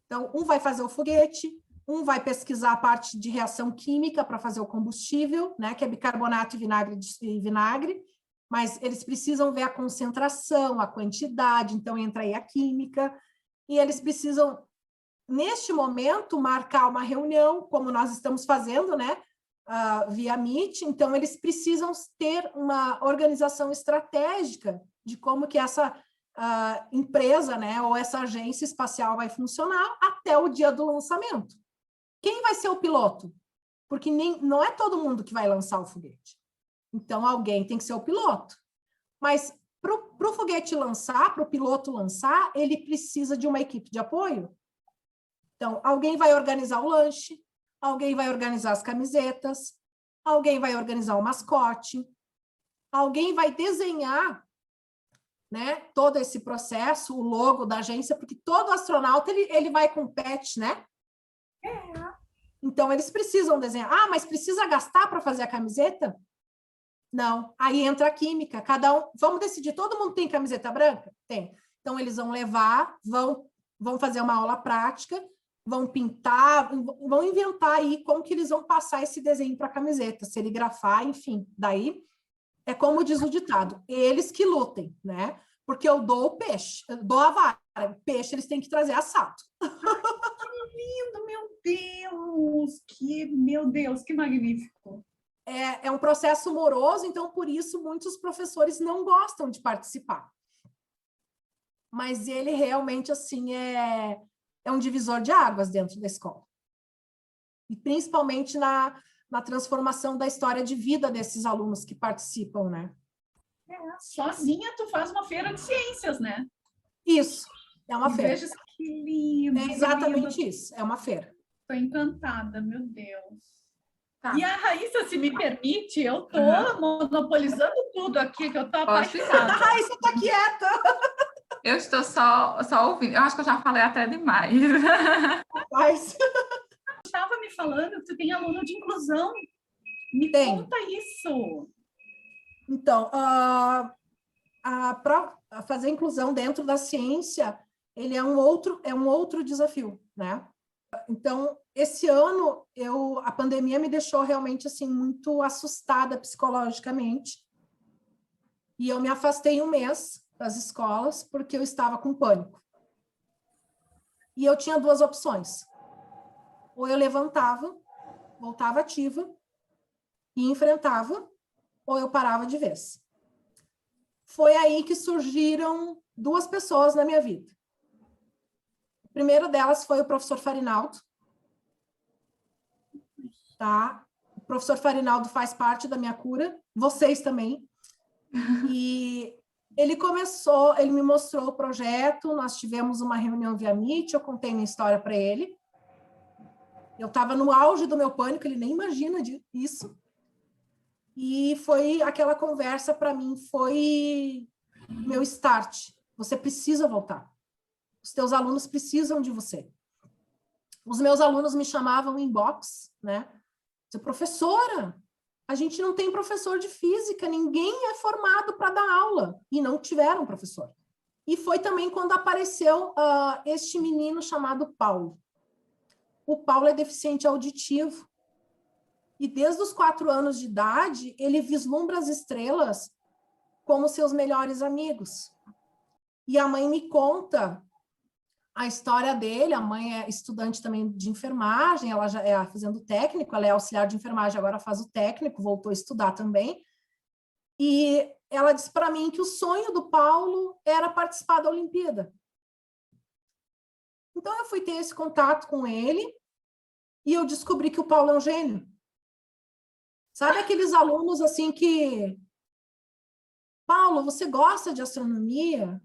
Então, um vai fazer o foguete, um vai pesquisar a parte de reação química para fazer o combustível, né, que é bicarbonato e vinagre, mas eles precisam ver a concentração, a quantidade, então entra aí a química, e eles precisam, neste momento, marcar uma reunião, como nós estamos fazendo, né, via Meet, então eles precisam ter uma organização estratégica de como que essa empresa, né, ou essa agência espacial vai funcionar até o dia do lançamento. Quem vai ser o piloto? Porque não é todo mundo que vai lançar o foguete. Então, alguém tem que ser o piloto. Mas, para o foguete lançar, para o piloto lançar, ele precisa de uma equipe de apoio. Então, alguém vai organizar o lanche, alguém vai organizar as camisetas, alguém vai organizar o mascote, alguém vai desenhar, né, todo esse processo, o logo da agência, porque todo astronauta ele vai com patch, né? Então, eles precisam desenhar. Mas precisa gastar para fazer a camiseta? Não. Aí entra a química. Cada um... Vamos decidir, todo mundo tem camiseta branca? Tem. Então, eles vão levar, vão fazer uma aula prática, vão pintar, vão inventar aí como que eles vão passar esse desenho para a camiseta, serigrafar, enfim. Daí, é como diz o ditado, eles que lutem, né? Porque eu dou o peixe, eu dou a vara. O peixe eles têm que trazer assado. Que lindo, meu Deus, que magnífico. É um processo moroso, então, por isso, muitos professores não gostam de participar. Mas ele realmente, assim, é um divisor de águas dentro da escola. E principalmente na transformação da história de vida desses alunos que participam, né? Sozinha tu faz uma feira de ciências, né? Isso, é uma feira. Veja que lindo. É exatamente isso, é uma feira. Estou encantada, meu Deus. Tá. E a Raíssa, se me permite, eu estou monopolizando tudo aqui, que eu estou Pode apaixonada. A Raíssa está quieta. Eu estou só ouvindo. Eu acho que eu já falei até demais. Mas... Estava me falando que tu tem aluno de inclusão. Me conta isso. Então, para fazer inclusão dentro da ciência, ele é um outro desafio, né? Então, esse ano, a pandemia me deixou realmente assim, muito assustada psicologicamente. E eu me afastei um mês das escolas porque eu estava com pânico. E eu tinha duas opções. Ou eu levantava, voltava ativa e enfrentava, ou eu parava de vez. Foi aí que surgiram duas pessoas na minha vida. A primeira delas foi o professor Farinaldo. Tá? O professor Farinaldo faz parte da minha cura, vocês também. E ele me mostrou o projeto, nós tivemos uma reunião via Meet, eu contei minha história para ele. Eu estava no auge do meu pânico, ele nem imagina isso. E foi aquela conversa, para mim, foi meu start. Você precisa voltar. Os teus alunos precisam de você. Os meus alunos me chamavam em box, né? Professora, a gente não tem professor de física, ninguém é formado para dar aula. E não tiveram professor. E foi também quando apareceu este menino chamado Paulo. O Paulo é deficiente auditivo. E desde os 4 anos de idade, ele vislumbra as estrelas como seus melhores amigos. E a mãe me conta a história dele. A mãe é estudante também de enfermagem, ela já é fazendo técnico, ela é auxiliar de enfermagem, agora faz o técnico, voltou a estudar também. E ela disse para mim que o sonho do Paulo era participar da Olimpíada. Então, eu fui ter esse contato com ele e eu descobri que o Paulo é um gênio. Sabe aqueles alunos assim que... Paulo, você gosta de astronomia?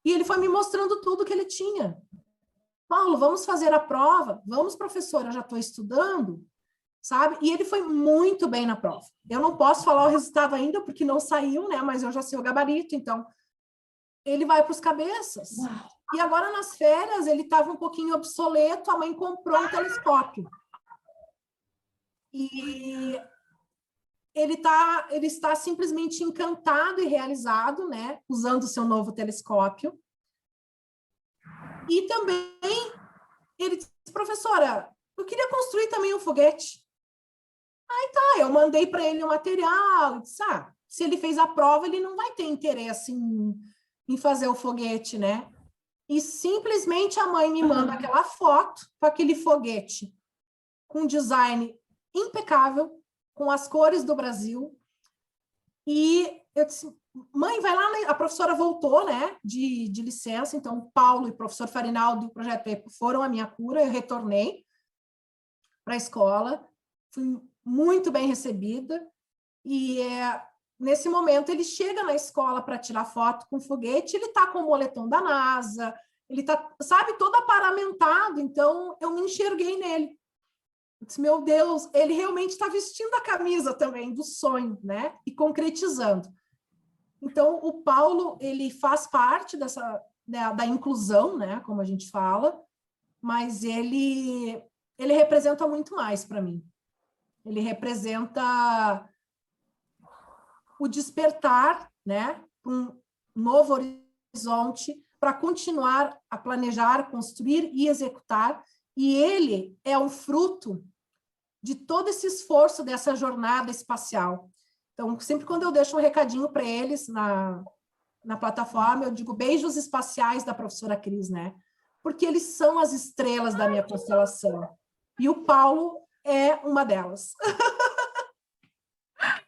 E ele foi me mostrando tudo que ele tinha. Paulo, vamos fazer a prova? Vamos, professora, já estou estudando. Sabe? E ele foi muito bem na prova. Eu não posso falar o resultado ainda, porque não saiu, né? Mas eu já sei o gabarito, então... Ele vai para os cabeças. Uau. E agora, nas férias, ele estava um pouquinho obsoleto, a mãe comprou um telescópio. E ele está simplesmente encantado e realizado, né? Usando o seu novo telescópio. E também, ele disse, professora, eu queria construir também um foguete. Aí tá, eu mandei para ele o material, disse, se ele fez a prova, ele não vai ter interesse em fazer o foguete, né? E simplesmente a mãe me manda aquela foto com aquele foguete com design impecável, com as cores do Brasil. E eu disse, mãe, vai lá, a professora voltou, né, de licença, então o Paulo e o professor Farinaldo do Projeto EPO foram a minha cura, eu retornei para a escola, fui muito bem recebida, e nesse momento ele chega na escola para tirar foto com o foguete, ele está com o moletom da NASA, ele está, sabe, todo aparamentado, então eu me enxerguei nele. Eu disse, meu Deus, ele realmente está vestindo a camisa também do sonho, né? E concretizando. Então, o Paulo, ele faz parte da inclusão, né? Como a gente fala, mas ele representa muito mais para mim. Ele representa o despertar, né? Um novo horizonte para continuar a planejar, construir e executar. E ele é um fruto de todo esse esforço dessa jornada espacial. Então, sempre quando eu deixo um recadinho para eles na plataforma, eu digo beijos espaciais da professora Cris, né? Porque eles são as estrelas da minha constelação. E o Paulo é uma delas.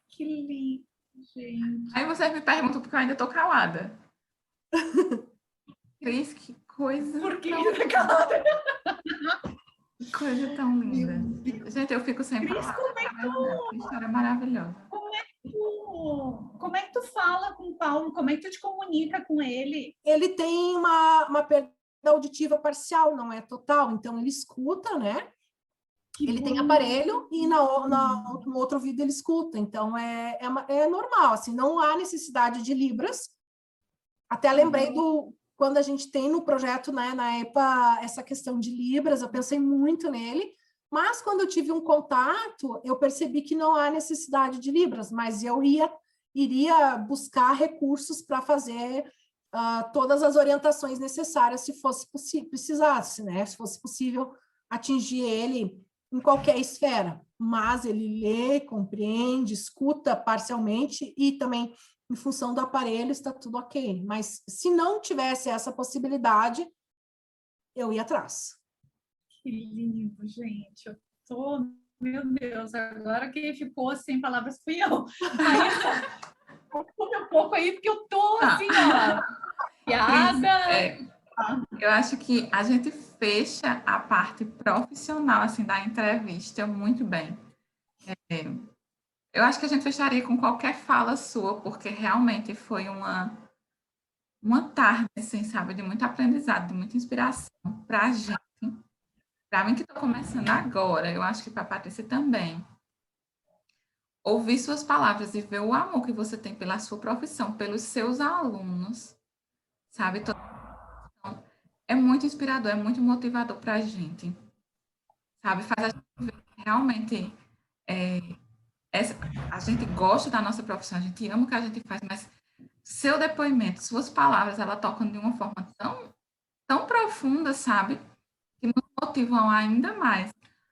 Que lindo, gente. Aí você me pergunta porque eu ainda estou calada. Cris, que coisa... Por que tá calada? Que coisa tão linda. Gente, eu fico sem Cris, palavras. Que história maravilhosa. Como é que tu fala com o Paulo? Como é que tu te comunica com ele? Ele tem uma perda auditiva parcial, não é total, então ele escuta, né? Ele tem aparelho e no outro ouvido ele escuta, então é normal, assim, não há necessidade de libras. Até lembrei quando a gente tem no projeto, né, na EPA, essa questão de libras, eu pensei muito nele, mas quando eu tive um contato, eu percebi que não há necessidade de libras, mas eu iria buscar recursos para fazer todas as orientações necessárias se fosse precisasse, né, se fosse possível atingir ele em qualquer esfera, mas ele lê, compreende, escuta parcialmente e também em função do aparelho está tudo ok. Mas se não tivesse essa possibilidade, eu ia atrás. Que lindo, gente. Meu Deus, agora quem ficou sem palavras fui eu. Um pouco aí, porque eu tô assim, ó, piada. Eu acho que a gente fecha a parte profissional assim da entrevista muito bem. Eu acho que a gente fecharia com qualquer fala sua, porque realmente foi uma tarde, assim, sabe, de muito aprendizado, de muita inspiração para a gente. para mim que estou começando agora, eu acho que para a Patrícia também, ouvir suas palavras e ver o amor que você tem pela sua profissão, pelos seus alunos, sabe? Então, é muito inspirador, é muito motivador para a gente, sabe? Faz a gente ver que realmente é, a gente gosta da nossa profissão, a gente ama o que a gente faz, mas seu depoimento, suas palavras, ela tocam de uma forma tão profunda, sabe? Que nos motivam ainda mais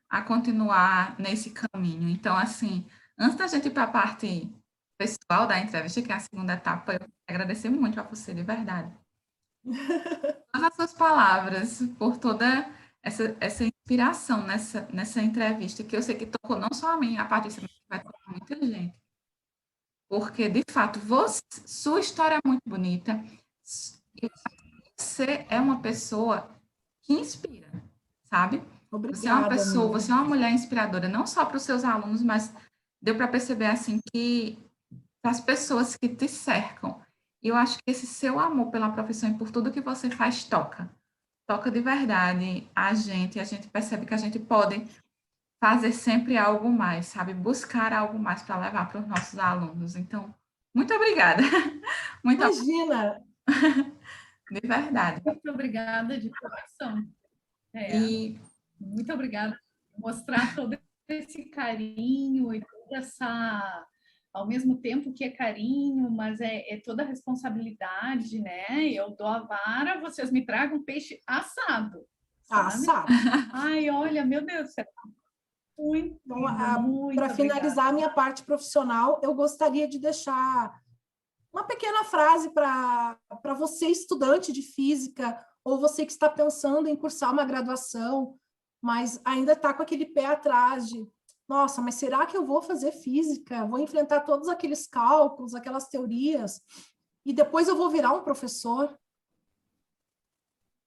a continuar nesse caminho. Então, assim, antes da gente ir para a parte pessoal da entrevista, que é a segunda etapa, eu quero agradecer muito a você, de verdade. Todas as suas palavras, por toda essa inspiração nessa entrevista, que eu sei que tocou não só a mim, a Patrícia, mas vai tocar muita gente. Porque, de fato, sua história é muito bonita. E você é uma pessoa que inspira, sabe? Você é uma Obrigada, pessoa, amiga. você é uma mulher inspiradora, não só para os seus alunos, mas deu para perceber assim que para as pessoas que te cercam. E eu acho que esse seu amor pela profissão e por tudo que você faz toca de verdade a gente percebe que a gente pode fazer sempre algo mais, sabe? Buscar algo mais para levar para os nossos alunos. Então, muito obrigada. Muito Imagina! de verdade. Muito obrigada de coração. E Muito obrigada por mostrar todo esse carinho e toda essa, ao mesmo tempo que é carinho, mas é toda a responsabilidade, né? Eu dou a vara, vocês me tragam peixe assado, sabe? Sabe? Ai, olha, meu Deus do céu. Muito, Então, muito para obrigada. finalizar a minha parte profissional, eu gostaria de deixar uma pequena frase para você, estudante de física, ou você que está pensando em cursar uma graduação, mas ainda está com aquele pé atrás de, nossa, mas será que eu vou fazer física? Vou enfrentar todos aqueles cálculos, aquelas teorias, e depois eu vou virar um professor?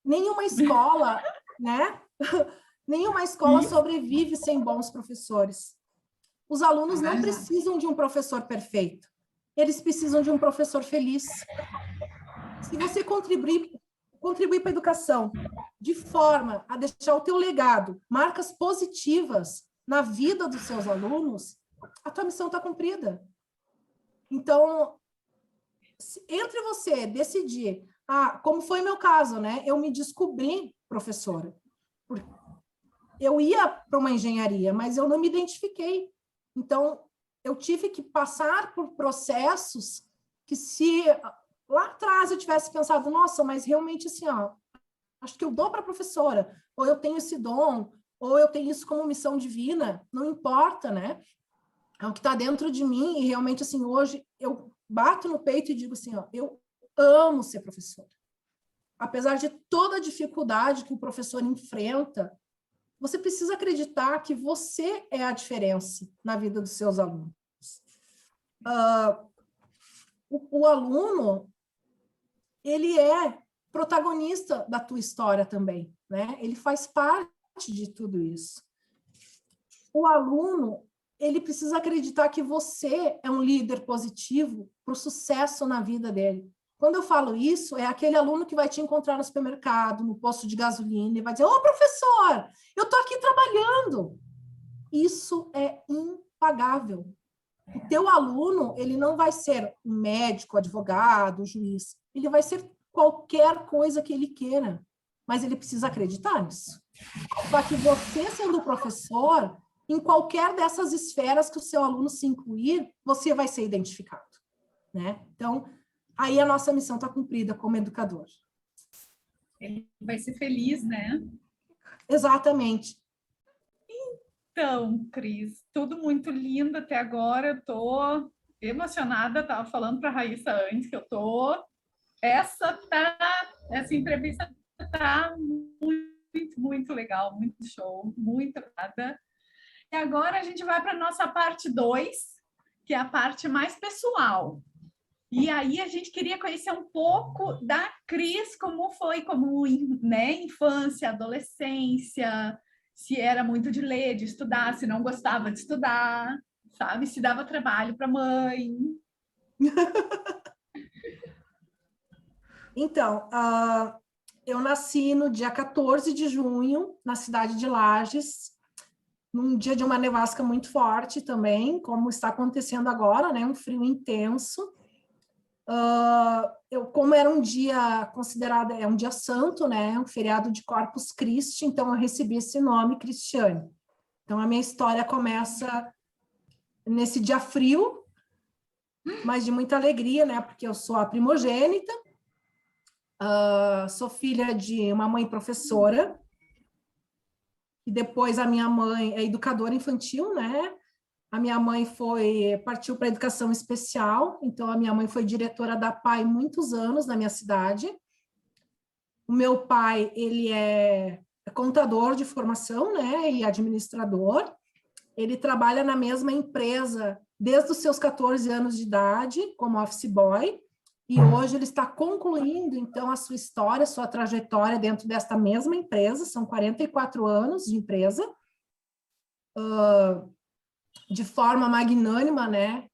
Nenhuma escola, né? Nenhuma escola sobrevive sem bons professores. Os alunos não precisam de um professor perfeito. Eles precisam de um professor feliz. Se você contribuir para a educação de forma a deixar o teu legado, marcas positivas na vida dos seus alunos, a tua missão está cumprida. Então, entre você decidir, como foi meu caso, né? Eu me descobri professora. Eu ia para uma engenharia, mas eu não me identifiquei. Então, eu tive que passar por processos que, se lá atrás eu tivesse pensado, nossa, mas realmente assim, acho que eu dou para a professora, ou eu tenho esse dom, ou eu tenho isso como missão divina, não importa, né? É o que está dentro de mim, e realmente, assim, hoje eu bato no peito e digo assim, eu amo ser professora. Apesar de toda a dificuldade que o professor enfrenta, você precisa acreditar que você é a diferença na vida dos seus alunos. O aluno, ele é protagonista da tua história também, né? Ele faz parte de tudo isso. O aluno, ele precisa acreditar que você é um líder positivo para o sucesso na vida dele. Quando eu falo isso, é aquele aluno que vai te encontrar no supermercado, no posto de gasolina, e vai dizer, ô, professor, eu estou aqui trabalhando. Isso é impagável. O teu aluno, ele não vai ser um médico, advogado, juiz. Ele vai ser qualquer coisa que ele queira, mas ele precisa acreditar nisso. Só que você, sendo professor, em qualquer dessas esferas que o seu aluno se incluir, você vai ser identificado, né? Então, aí a nossa missão está cumprida como educador. Ele vai ser feliz, né? Exatamente. Então, Cris, tudo muito lindo até agora. Eu tô emocionada, estava falando para a Raíssa antes que eu tô. Essa entrevista tá muito, muito legal, muito show, muito obrigada. E agora a gente vai para a nossa parte 2, que é a parte mais pessoal. E aí a gente queria conhecer um pouco da Cris, como foi, né, infância, adolescência, se era muito de ler, de estudar, se não gostava de estudar, sabe? Se dava trabalho para a mãe. Então, eu nasci no dia 14 de junho, na cidade de Lages, num dia de uma nevasca muito forte também, como está acontecendo agora, né? Um frio intenso. Como era um dia considerado, é um dia santo, né? Um feriado de Corpus Christi, então eu recebi esse nome, Cristiane. Então a minha história começa nesse dia frio, mas de muita alegria, né? Porque eu sou a primogênita, sou filha de uma mãe professora, e depois a minha mãe é educadora infantil, né? A minha mãe partiu para a educação especial, então a minha mãe foi diretora da PAI muitos anos na minha cidade. O meu pai, ele é contador de formação, né, e administrador. Ele trabalha na mesma empresa desde os seus 14 anos de idade, como office boy, e hoje ele está concluindo, então, a sua história, sua trajetória dentro desta mesma empresa, são 44 anos de empresa, de forma magnânima, né,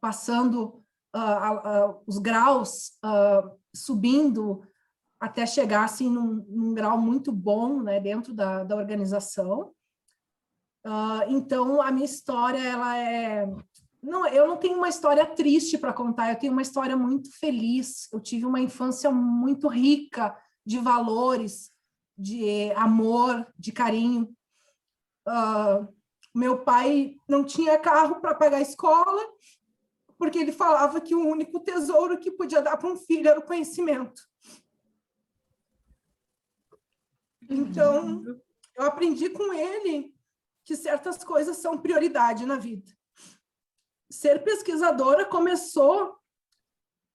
passando os graus, subindo até chegar, assim, num grau muito bom, né, dentro da organização. Então, a minha história, ela é... Não, eu não tenho uma história triste para contar, eu tenho uma história muito feliz. Eu tive uma infância muito rica de valores, de amor, de carinho. Meu pai não tinha carro para pagar a escola, porque ele falava que o único tesouro que podia dar para um filho era o conhecimento. Então, eu aprendi com ele que certas coisas são prioridade na vida. Ser pesquisadora começou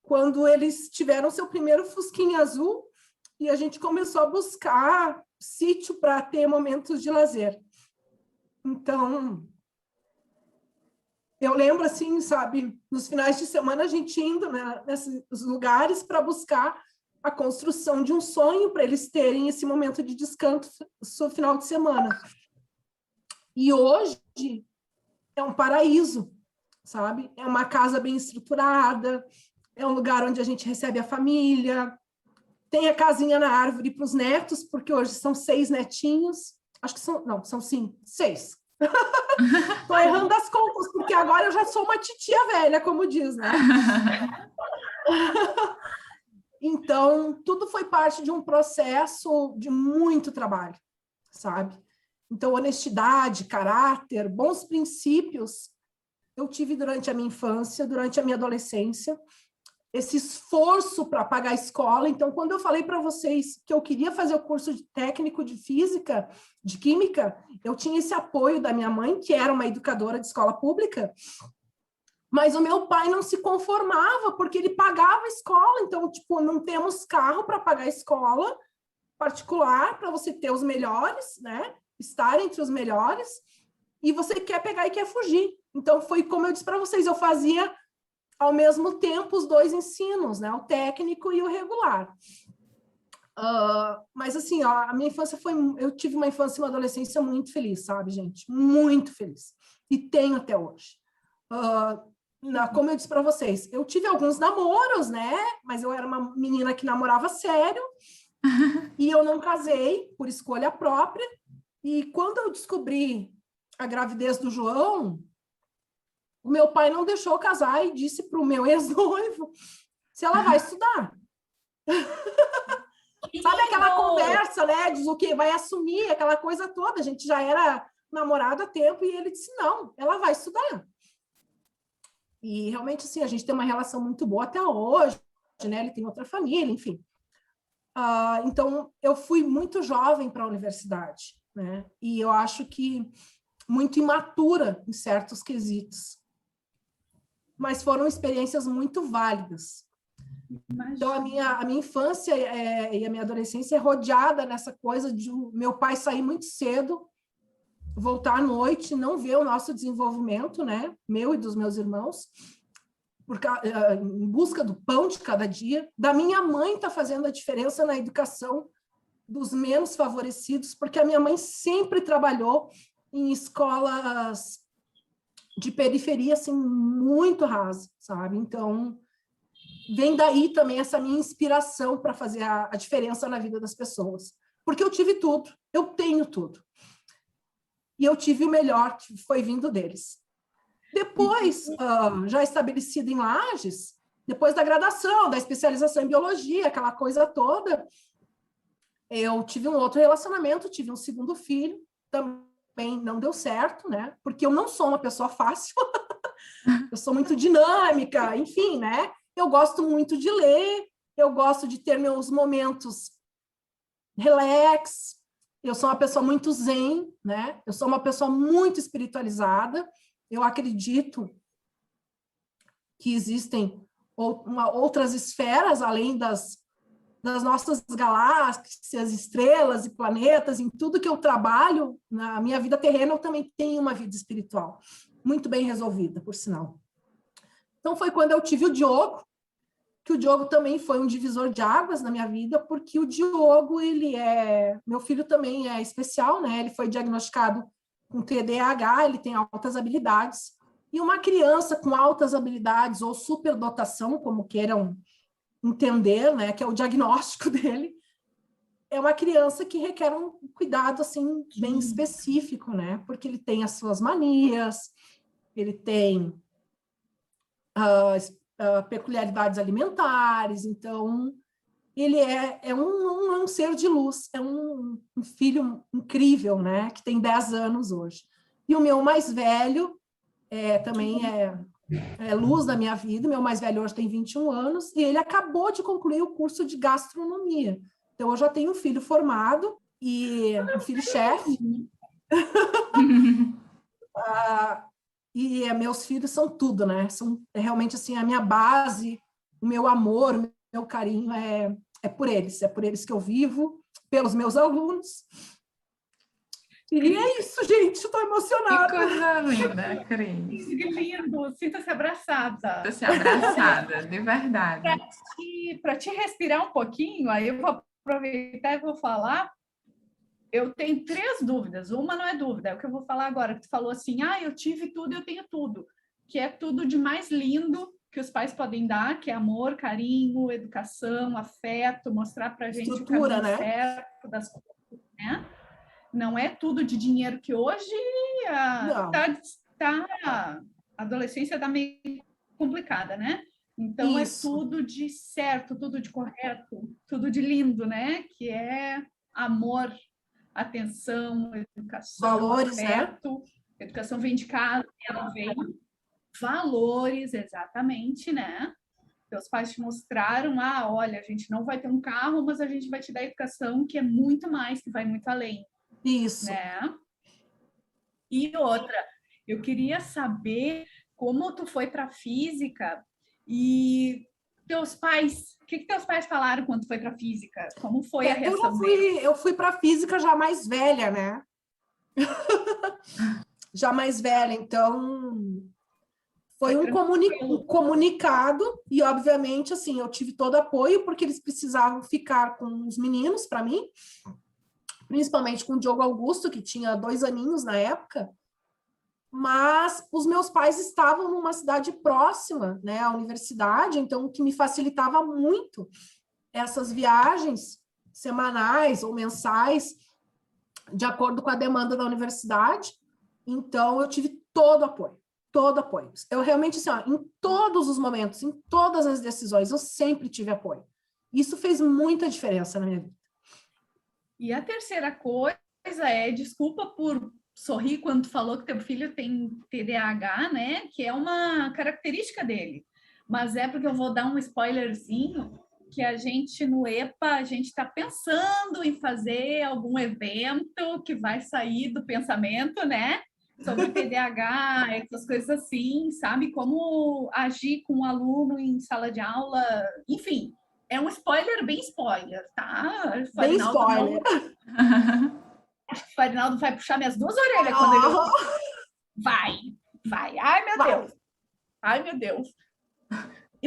quando eles tiveram seu primeiro Fusquinha azul e a gente começou a buscar sítio para ter momentos de lazer. Então, eu lembro assim, sabe, nos finais de semana a gente indo, né, nesses lugares para buscar a construção de um sonho para eles terem esse momento de descanso no final de semana. E hoje é um paraíso, sabe? É uma casa bem estruturada, é um lugar onde a gente recebe a família, tem a casinha na árvore para os netos, porque hoje são 6 netinhos, acho que são 5, 6. Estou errando as contas, porque agora eu já sou uma titia velha, como diz, né? Então, tudo foi parte de um processo de muito trabalho, sabe? Então, honestidade, caráter, bons princípios, eu tive durante a minha infância, durante a minha adolescência, esse esforço para pagar a escola. Então, quando eu falei para vocês que eu queria fazer o curso de técnico de física, de química, eu tinha esse apoio da minha mãe, que era uma educadora de escola pública, mas o meu pai não se conformava, porque ele pagava a escola. Então, tipo, não temos carro para pagar a escola particular, para você ter os melhores, né? Estar entre os melhores, e você quer pegar e quer fugir. Então, foi como eu disse para vocês, eu fazia ao mesmo tempo os 2 ensinos, né? O técnico e o regular. Mas assim, ó, a minha infância eu tive uma infância e uma adolescência muito feliz, sabe, gente? Muito feliz. E tenho até hoje. Como eu disse para vocês, eu tive alguns namoros, né? Mas eu era uma menina que namorava sério e eu não casei por escolha própria. E quando eu descobri a gravidez do João, o meu pai não deixou eu casar e disse para o meu ex-noivo se ela vai estudar. Sabe aquela conversa, né? Diz o que vai assumir, aquela coisa toda. A gente já era namorado há tempo e ele disse, não, ela vai estudar. E realmente, assim, a gente tem uma relação muito boa até hoje, né? Ele tem outra família, enfim. Então, eu fui muito jovem para a universidade, né? E eu acho que muito imatura em certos quesitos. Mas foram experiências muito válidas. Então, a minha infância e a minha adolescência é rodeada nessa coisa de meu pai sair muito cedo, voltar à noite, não ver o nosso desenvolvimento, né? Meu e dos meus irmãos, em busca do pão de cada dia. Da minha mãe tá fazendo a diferença na educação dos menos favorecidos, porque a minha mãe sempre trabalhou em escolas de periferia, assim, muito rasa, sabe? Então, vem daí também essa minha inspiração para fazer a diferença na vida das pessoas. Porque eu tive tudo, eu tenho tudo. E eu tive o melhor, que foi vindo deles. Depois, já estabelecida em Lages, depois da graduação, da especialização em biologia, aquela coisa toda, eu tive um outro relacionamento, tive um segundo filho, também não deu certo, né? Porque eu não sou uma pessoa fácil, eu sou muito dinâmica, enfim, né? Eu gosto muito de ler, eu gosto de ter meus momentos relax, eu sou uma pessoa muito zen, né? Eu sou uma pessoa muito espiritualizada, eu acredito que existem outras esferas além das nossas galáxias, estrelas e planetas, em tudo que eu trabalho, na minha vida terrena, eu também tenho uma vida espiritual, muito bem resolvida, por sinal. Então, foi quando eu tive o Diogo, que o Diogo também foi um divisor de águas na minha vida, porque o Diogo, meu filho também é especial, né? Ele foi diagnosticado com TDAH, ele tem altas habilidades, e uma criança com altas habilidades, ou superdotação, como queiram entender, né, que é o diagnóstico dele, é uma criança que requer um cuidado, assim, bem específico, né, porque ele tem as suas manias, ele tem peculiaridades alimentares, então ele é um ser de luz, é um filho incrível, né, que tem 10 anos hoje. E o meu mais velho também é luz da minha vida, meu mais velho hoje tem 21 anos, e ele acabou de concluir o curso de gastronomia. Então, eu já tenho um filho formado, e um filho chefe, e meus filhos são tudo, né? São realmente, assim, a minha base, o meu amor, o meu carinho é por eles que eu vivo, pelos meus alunos. E é isso, gente, estou emocionada. Que coisa linda, Cris. Que lindo, sinta-se abraçada. Sinta-se abraçada, de verdade. Para te respirar um pouquinho, aí eu vou aproveitar e vou falar. Eu tenho 3 dúvidas. Uma não é dúvida, é o que eu vou falar agora. Que tu falou assim, eu tive tudo, eu tenho tudo. Que é tudo de mais lindo que os pais podem dar, que é amor, carinho, educação, afeto, mostrar para a gente o caminho, né, certo das coisas, né? Não é tudo de dinheiro, que hoje a adolescência está meio complicada, né? Então, isso. É tudo de certo, tudo de correto, tudo de lindo, né? Que é amor, atenção, educação, valores, afeto. Né? Educação vem de casa, ela vem. Valores, exatamente, né? Teus pais te mostraram, olha, a gente não vai ter um carro, mas a gente vai te dar educação, que é muito mais, que vai muito além. Isso. Né? E outra, eu queria saber como tu foi para física e teus pais, o que teus pais falaram quando tu foi para física? Como foi a reação deles? Eu fui para física já mais velha, né? Já mais velha, então foi um comunicado e, obviamente, assim, eu tive todo apoio porque eles precisavam ficar com os meninos para mim, principalmente com o Diogo Augusto, que tinha 2 aninhos na época, mas os meus pais estavam numa cidade próxima, né, à universidade, então o que me facilitava muito essas viagens semanais ou mensais, de acordo com a demanda da universidade. Então, eu tive todo apoio. Eu realmente, assim, em todos os momentos, em todas as decisões, eu sempre tive apoio. Isso fez muita diferença na minha vida. E a terceira coisa desculpa por sorrir quando tu falou que teu filho tem TDAH, né? Que é uma característica dele. Mas é porque eu vou dar um spoilerzinho, que a gente, no EPA, a gente está pensando em fazer algum evento que vai sair do pensamento, né? Sobre TDAH, essas coisas assim, sabe? Como agir com um aluno em sala de aula, enfim. É um spoiler, bem spoiler, tá? Bem spoiler. Acho que o Farinaldo vai puxar minhas 2 orelhas quando ele... Vai. Ai, meu Deus.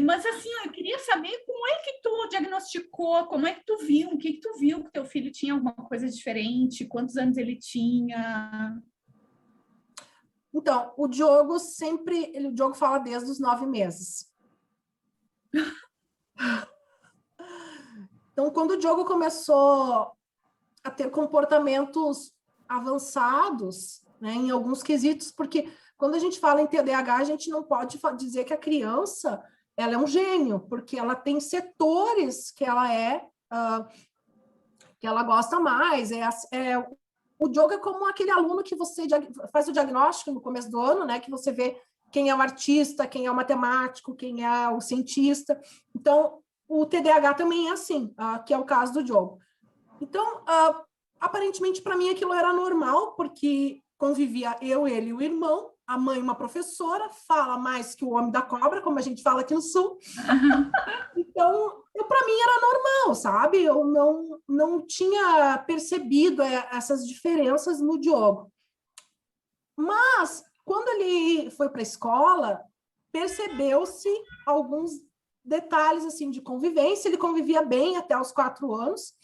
Mas, assim, eu queria saber como é que tu diagnosticou, como é que tu viu, o que tu viu que teu filho tinha alguma coisa diferente, quantos anos ele tinha... Então, o Diogo fala desde os 9 meses. Então, quando o Diogo começou a ter comportamentos avançados, né, em alguns quesitos, porque quando a gente fala em TDAH, a gente não pode dizer que a criança ela é um gênio, porque ela tem setores que ela que ela gosta mais. O Diogo é como aquele aluno que você faz o diagnóstico no começo do ano, né, que você vê quem é o artista, quem é o matemático, quem é o cientista. Então, o TDAH também é assim, que é o caso do Diogo. Então, aparentemente, para mim, aquilo era normal, porque convivia eu, ele e o irmão, a mãe, uma professora, fala mais que o homem da cobra, como a gente fala aqui no Sul. Então, para mim, era normal, sabe? Eu não tinha percebido essas diferenças no Diogo. Mas, quando ele foi para a escola, percebeu-se alguns detalhes assim de convivência. Ele convivia bem até os 4 anos,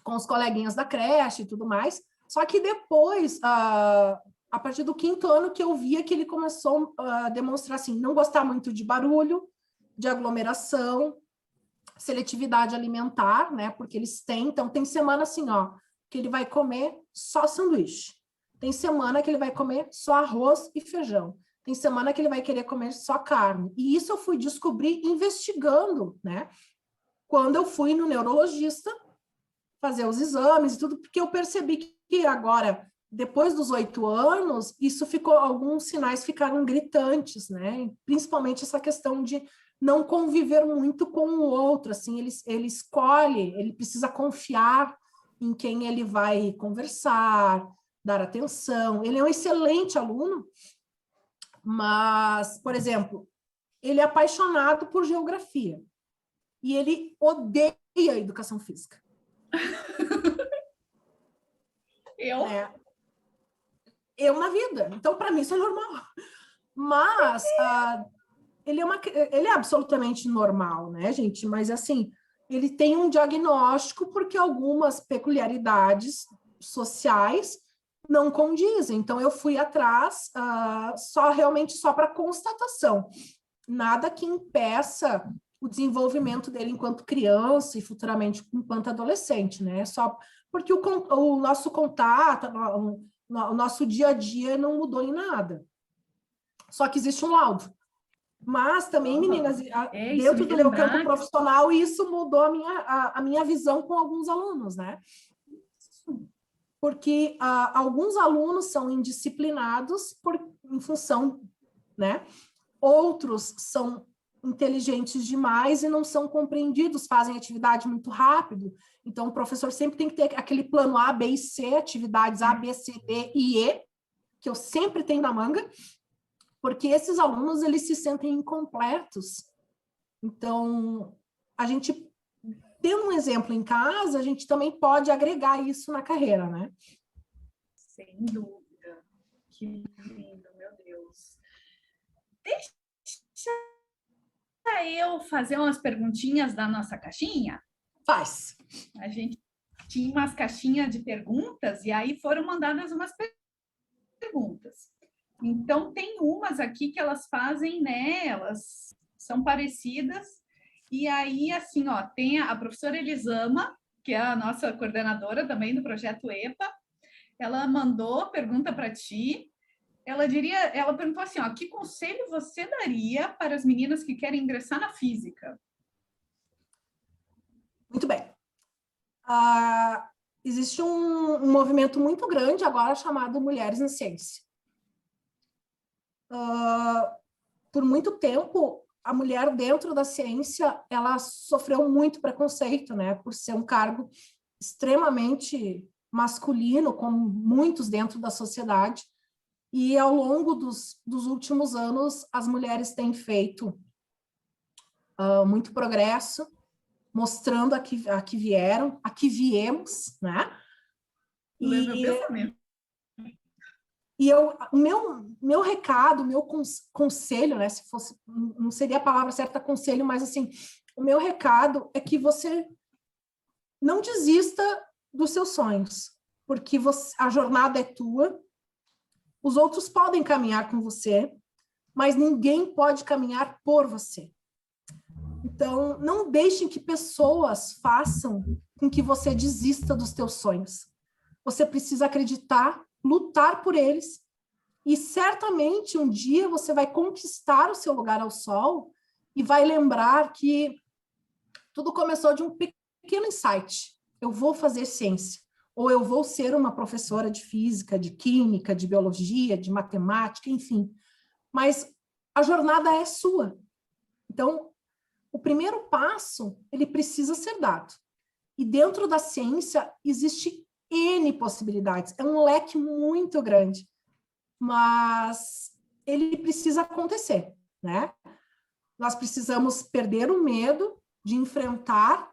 com os coleguinhas da creche e tudo mais. Só que depois, a partir do 5º ano, que eu via que ele começou a demonstrar assim, não gostar muito de barulho, de aglomeração, seletividade alimentar, né? Porque eles têm, então tem semana assim, ó, que ele vai comer só sanduíche. Tem semana que ele vai comer só arroz e feijão. Tem semana que ele vai querer comer só carne. E isso eu fui descobrir investigando, né? Quando eu fui no neurologista fazer os exames e tudo, porque eu percebi que agora, depois dos 8 anos, alguns sinais ficaram gritantes, né? Principalmente essa questão de não conviver muito com o outro, assim, ele escolhe, ele precisa confiar em quem ele vai conversar, dar atenção. Ele é um excelente aluno, mas, por exemplo, ele é apaixonado por geografia e ele odeia a educação física. Eu na vida. Então, para mim, isso é normal. Mas ele é absolutamente normal, né, gente? Mas, assim, ele tem um diagnóstico porque algumas peculiaridades sociais não condizem. Então, eu fui atrás realmente só para constatação. Nada que impeça o desenvolvimento dele enquanto criança e futuramente enquanto adolescente, né? Só porque o nosso contato, o nosso dia a dia não mudou em nada. Só que existe um laudo. Mas também, meninas, dentro do meu campo profissional, isso mudou a minha visão com alguns alunos, né? Porque alguns alunos são indisciplinados em função, né? Outros são inteligentes demais e não são compreendidos, fazem atividade muito rápido. Então, o professor sempre tem que ter aquele plano A, B e C, atividades A, B, C, D e E, que eu sempre tenho na manga, porque esses alunos, eles se sentem incompletos. Então, a gente, tendo um exemplo em casa, a gente também pode agregar isso na carreira, né? Sem dúvida. Que lindo, meu Deus. Deixa eu fazer umas perguntinhas da nossa caixinha? Faz. A gente tinha umas caixinhas de perguntas e aí foram mandadas umas perguntas. Então, tem umas aqui que elas fazem, né? Elas são parecidas. E aí, assim, ó, tem a professora Elisama, que é a nossa coordenadora também do projeto EPA. Ela mandou pergunta para ti. Ela perguntou assim, ó, que conselho você daria para as meninas que querem ingressar na física? Muito bem. Existe um movimento muito grande agora chamado Mulheres na Ciência. Por muito tempo, a mulher dentro da ciência, ela sofreu muito preconceito, né? Por ser um cargo extremamente masculino, como muitos dentro da sociedade. E ao longo dos últimos anos, as mulheres têm feito muito progresso, mostrando a que vieram, a que viemos, né? E o meu recado, o meu conselho, né? Se fosse, não seria a palavra certa conselho, mas assim, o meu recado é que você não desista dos seus sonhos, porque a jornada é tua. Os outros podem caminhar com você, mas ninguém pode caminhar por você. Então, não deixem que pessoas façam com que você desista dos teus sonhos. Você precisa acreditar, lutar por eles, e certamente um dia você vai conquistar o seu lugar ao sol e vai lembrar que tudo começou de um pequeno insight. Eu vou fazer ciência, ou eu vou ser uma professora de física, de química, de biologia, de matemática, enfim. Mas a jornada é sua. Então, o primeiro passo, ele precisa ser dado. E dentro da ciência, existe N possibilidades. É um leque muito grande. Mas ele precisa acontecer, né? Nós precisamos perder o medo de enfrentar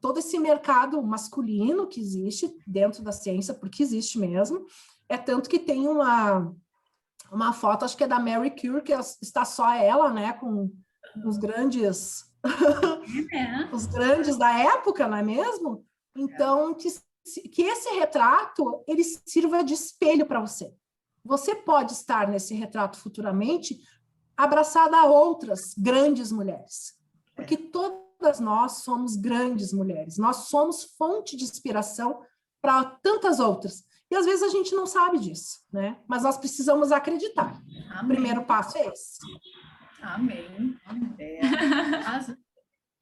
todo esse mercado masculino que existe dentro da ciência, porque existe mesmo. É tanto que tem uma foto, acho que é da Mary Curie, que está só ela, né, com os grandes os grandes da época, não é mesmo? Então, que esse retrato, ele sirva de espelho para você. Você pode estar nesse retrato futuramente abraçada a outras grandes mulheres, porque todas nós somos grandes mulheres, nós somos fonte de inspiração para tantas outras. E às vezes a gente não sabe disso, né? Mas nós precisamos acreditar. Amém. O primeiro passo é esse. Amém. Mas,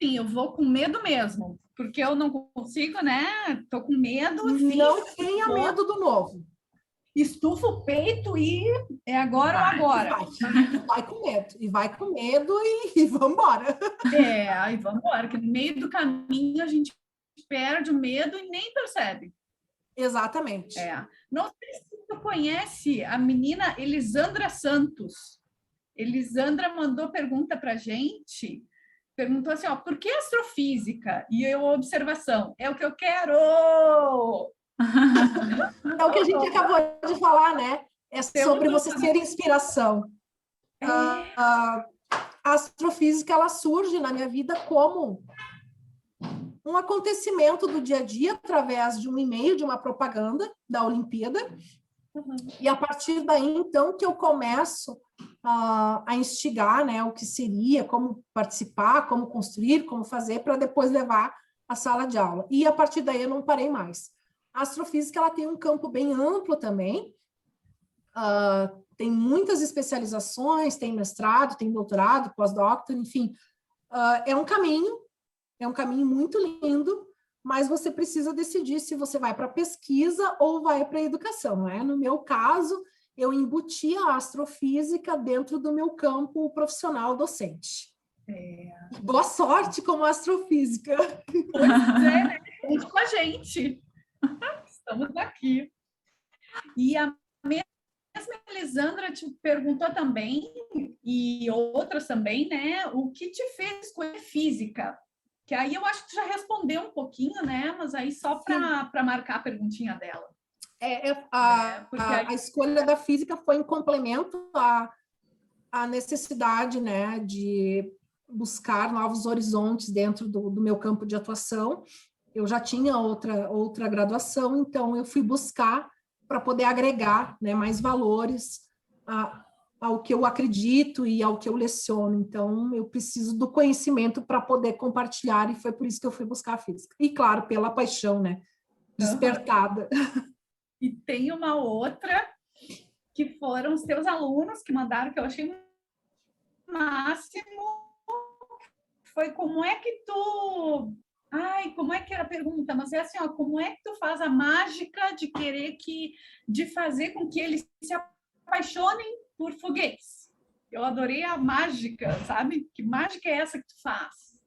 sim, eu vou com medo mesmo, porque eu não consigo, né? Tô com medo. Não tenha medo do novo. Estufa o peito e é agora ou agora. Vai com medo. E vai com medo e vamos embora. E vamos embora, que no meio do caminho a gente perde o medo e nem percebe. Exatamente. Não sei se tu conhece a menina Elisandra Santos. Elisandra mandou pergunta para a gente, perguntou assim, por que astrofísica? E eu, observação, é o que eu quero! É o que a gente acabou de falar, né? É sobre você ser inspiração. A astrofísica, ela surge na minha vida como um acontecimento do dia a dia, através de um e-mail, de uma propaganda da Olimpíada. E a partir daí, então, que eu começo a instigar, né, o que seria, como participar, como construir, como fazer, para depois levar à sala de aula. E a partir daí eu não parei mais. A astrofísica, ela tem um campo bem amplo também, tem muitas especializações, tem mestrado, tem doutorado, pós-doutorado, enfim. É um caminho muito lindo, mas você precisa decidir se você vai para pesquisa ou vai para educação, não é? No meu caso, eu embuti a astrofísica dentro do meu campo profissional docente. Boa sorte como astrofísica. Pois é, né? Conte com a gente. Estamos aqui. E a mesma Elisandra te perguntou também, e outras também, né? O que te fez escolher física? Que aí eu acho que tu já respondeu um pouquinho, né? Mas aí só para marcar a perguntinha dela. A escolha da física foi em complemento à necessidade, né, de buscar novos horizontes dentro do meu campo de atuação. Eu já tinha outra graduação, então eu fui buscar para poder agregar, né, mais valores ao que eu acredito e ao que eu leciono. Então, eu preciso do conhecimento para poder compartilhar, e foi por isso que eu fui buscar a física. E, claro, pela paixão, né, despertada. E tem uma outra, que foram os teus alunos que mandaram, que eu achei máximo, foi como é que tu... como é que era a pergunta? Mas é assim, como é que tu faz a mágica de de fazer com que eles se apaixonem por foguetes? Eu adorei a mágica, sabe? Que mágica é essa que tu faz?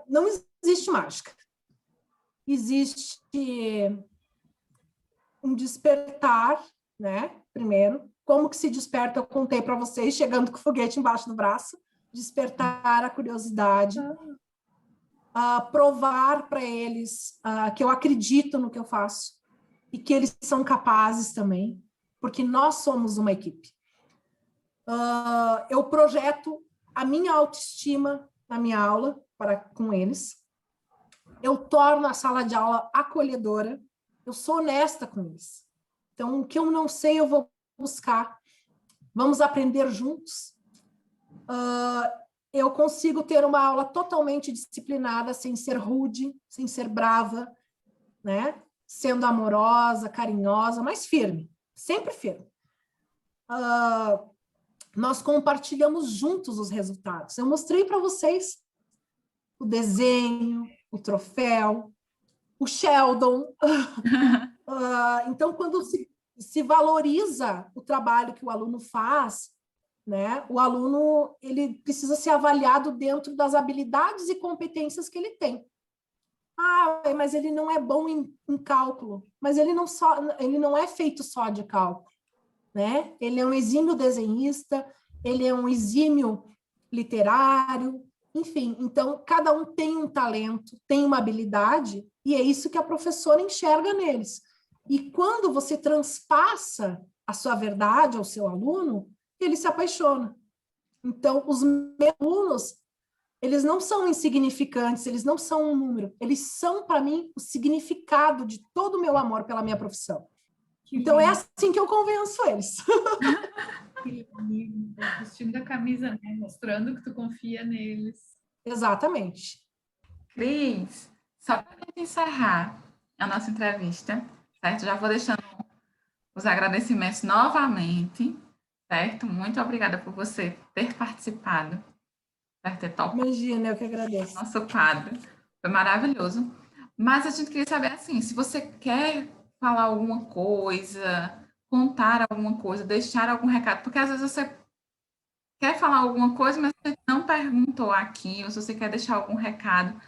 Não existe mágica. Existe um despertar, né? Primeiro, como que se desperta? Eu contei para vocês, chegando com o foguete embaixo do braço. Despertar a curiosidade. Provar para eles que eu acredito no que eu faço e que eles são capazes também, porque nós somos uma equipe. Eu projeto a minha autoestima na minha aula com eles. Eu torno a sala de aula acolhedora. Eu sou honesta com eles. Então, o que eu não sei, eu vou buscar. Vamos aprender juntos. eu consigo ter uma aula totalmente disciplinada, sem ser rude, sem ser brava, né? Sendo amorosa, carinhosa, mas firme, sempre firme. Nós compartilhamos juntos os resultados. Eu mostrei para vocês o desenho, o troféu, o Sheldon. Então, quando se valoriza o trabalho que o aluno faz, né, o aluno ele precisa ser avaliado dentro das habilidades e competências que ele tem. Mas ele não é bom em cálculo. Mas ele não é feito só de cálculo, né? Ele é um exímio desenhista, ele é um exímio literário, enfim. Então, cada um tem um talento, tem uma habilidade, e é isso que a professora enxerga neles. E quando você transpassa a sua verdade ao seu aluno, ele se apaixona. Então, os meus alunos, eles não são insignificantes, eles não são um número, eles são, para mim, o significado de todo o meu amor pela minha profissão. Então, é assim que eu convenço eles. Que lindo, vestindo a camisa, né? Mostrando que tu confia neles. Exatamente. Cris, só para encerrar a nossa entrevista, certo? Já vou deixando os agradecimentos novamente, certo? Muito obrigada por você ter participado, certo? Imagina, eu que agradeço. Nosso quadro foi maravilhoso. Mas a gente queria saber, assim, se você quer falar alguma coisa, contar alguma coisa, deixar algum recado, porque às vezes você quer falar alguma coisa, mas você não perguntou aqui, ou se você quer deixar algum recado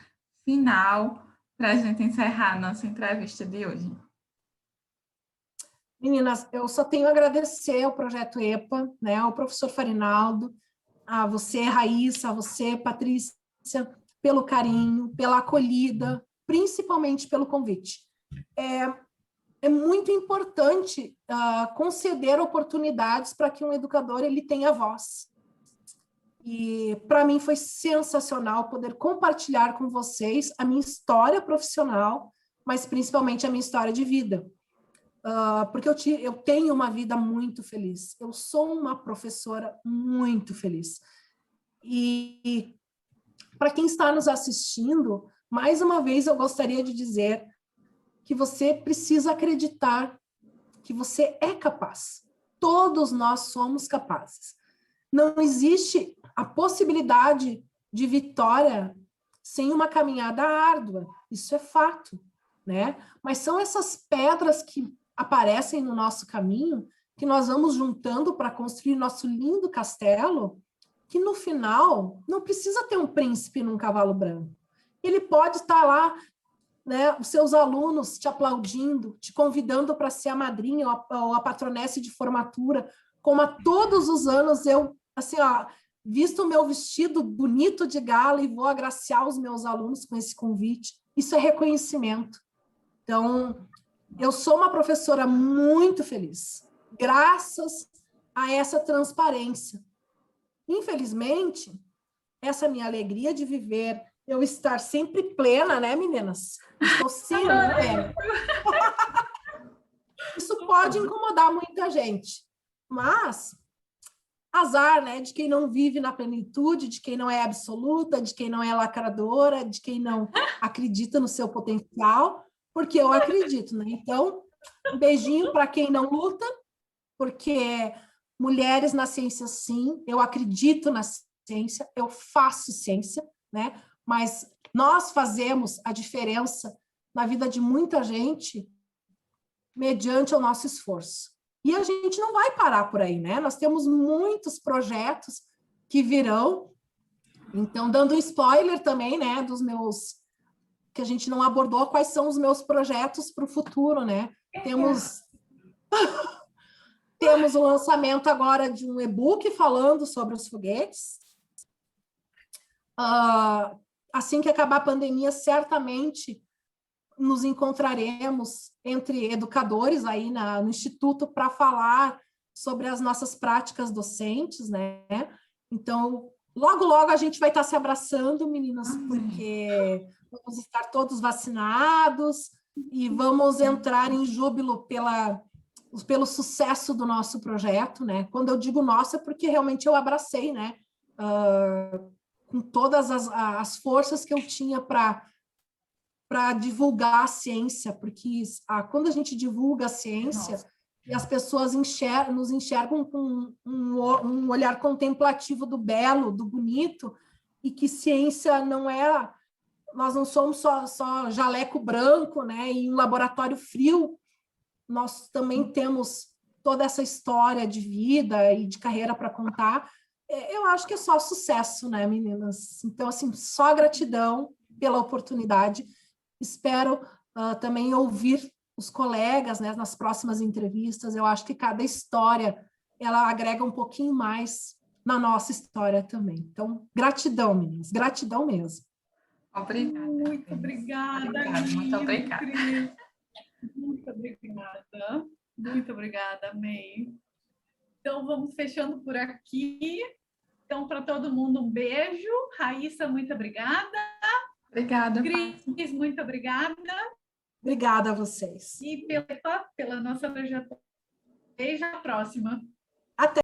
final para a gente encerrar a nossa entrevista de hoje. Meninas, eu só tenho a agradecer ao Projeto EPA, né, ao professor Farinaldo, a você, Raíssa, a você, Patrícia, pelo carinho, pela acolhida, principalmente pelo convite. É muito importante conceder oportunidades para que um educador ele tenha voz. E para mim foi sensacional poder compartilhar com vocês a minha história profissional, mas principalmente a minha história de vida. Porque eu tenho uma vida muito feliz. Eu sou uma professora muito feliz. E para quem está nos assistindo, mais uma vez eu gostaria de dizer que você precisa acreditar que você é capaz. Todos nós somos capazes. Não existe a possibilidade de vitória sem uma caminhada árdua. Isso é fato, né? Mas são essas pedras que aparecem no nosso caminho que nós vamos juntando para construir nosso lindo castelo, que no final não precisa ter um príncipe num cavalo branco. Ele pode estar lá, né, os seus alunos te aplaudindo, te convidando para ser a madrinha ou a patronesse de formatura, como a todos os anos eu, assim, visto o meu vestido bonito de gala e vou agraciar os meus alunos com esse convite. Isso é reconhecimento. Então, eu sou uma professora muito feliz, graças a essa transparência. Infelizmente, essa minha alegria de viver, eu estar sempre plena, né, meninas? Estou sempre plena. Isso pode incomodar muita gente, mas azar, né, de quem não vive na plenitude, de quem não é absoluta, de quem não é lacradora, de quem não acredita no seu potencial, porque eu acredito, né? Então, um beijinho para quem não luta, porque mulheres na ciência, sim, eu acredito na ciência, eu faço ciência, né? Mas nós fazemos a diferença na vida de muita gente mediante o nosso esforço. E a gente não vai parar por aí, né? Nós temos muitos projetos que virão. Então, dando um spoiler também, né, dos meus, que a gente não abordou, quais são os meus projetos para o futuro, né? Temos o lançamento agora de um e-book falando sobre os foguetes. Assim que acabar a pandemia, certamente nos encontraremos entre educadores aí no Instituto para falar sobre as nossas práticas docentes, né? Então, logo, logo a gente vai estar se abraçando, meninas, porque vamos estar todos vacinados e vamos entrar em júbilo pelo sucesso do nosso projeto, né? Quando eu digo nosso, é porque realmente eu abracei, né? com todas as forças que eu tinha para divulgar a ciência, porque quando a gente divulga a ciência, e as pessoas nos enxergam com um olhar contemplativo do belo, do bonito, e que ciência não é... Nós não somos só jaleco branco, né, e um laboratório frio. Nós também temos toda essa história de vida e de carreira para contar. Eu acho que é só sucesso, né, meninas? Então, assim, só gratidão pela oportunidade. Espero também ouvir os colegas, né, nas próximas entrevistas. Eu acho que cada história, ela agrega um pouquinho mais na nossa história também. Então, gratidão, meninas, gratidão mesmo. Obrigada. Muito obrigada, Muito obrigada. Muito obrigada. Muito obrigada, amei. Então, vamos fechando por aqui. Então, para todo mundo, um beijo. Raíssa, muito obrigada. Obrigada, Cris, muito obrigada. Obrigada a vocês. E pela nossa trajetória. Beijo, à próxima. Até.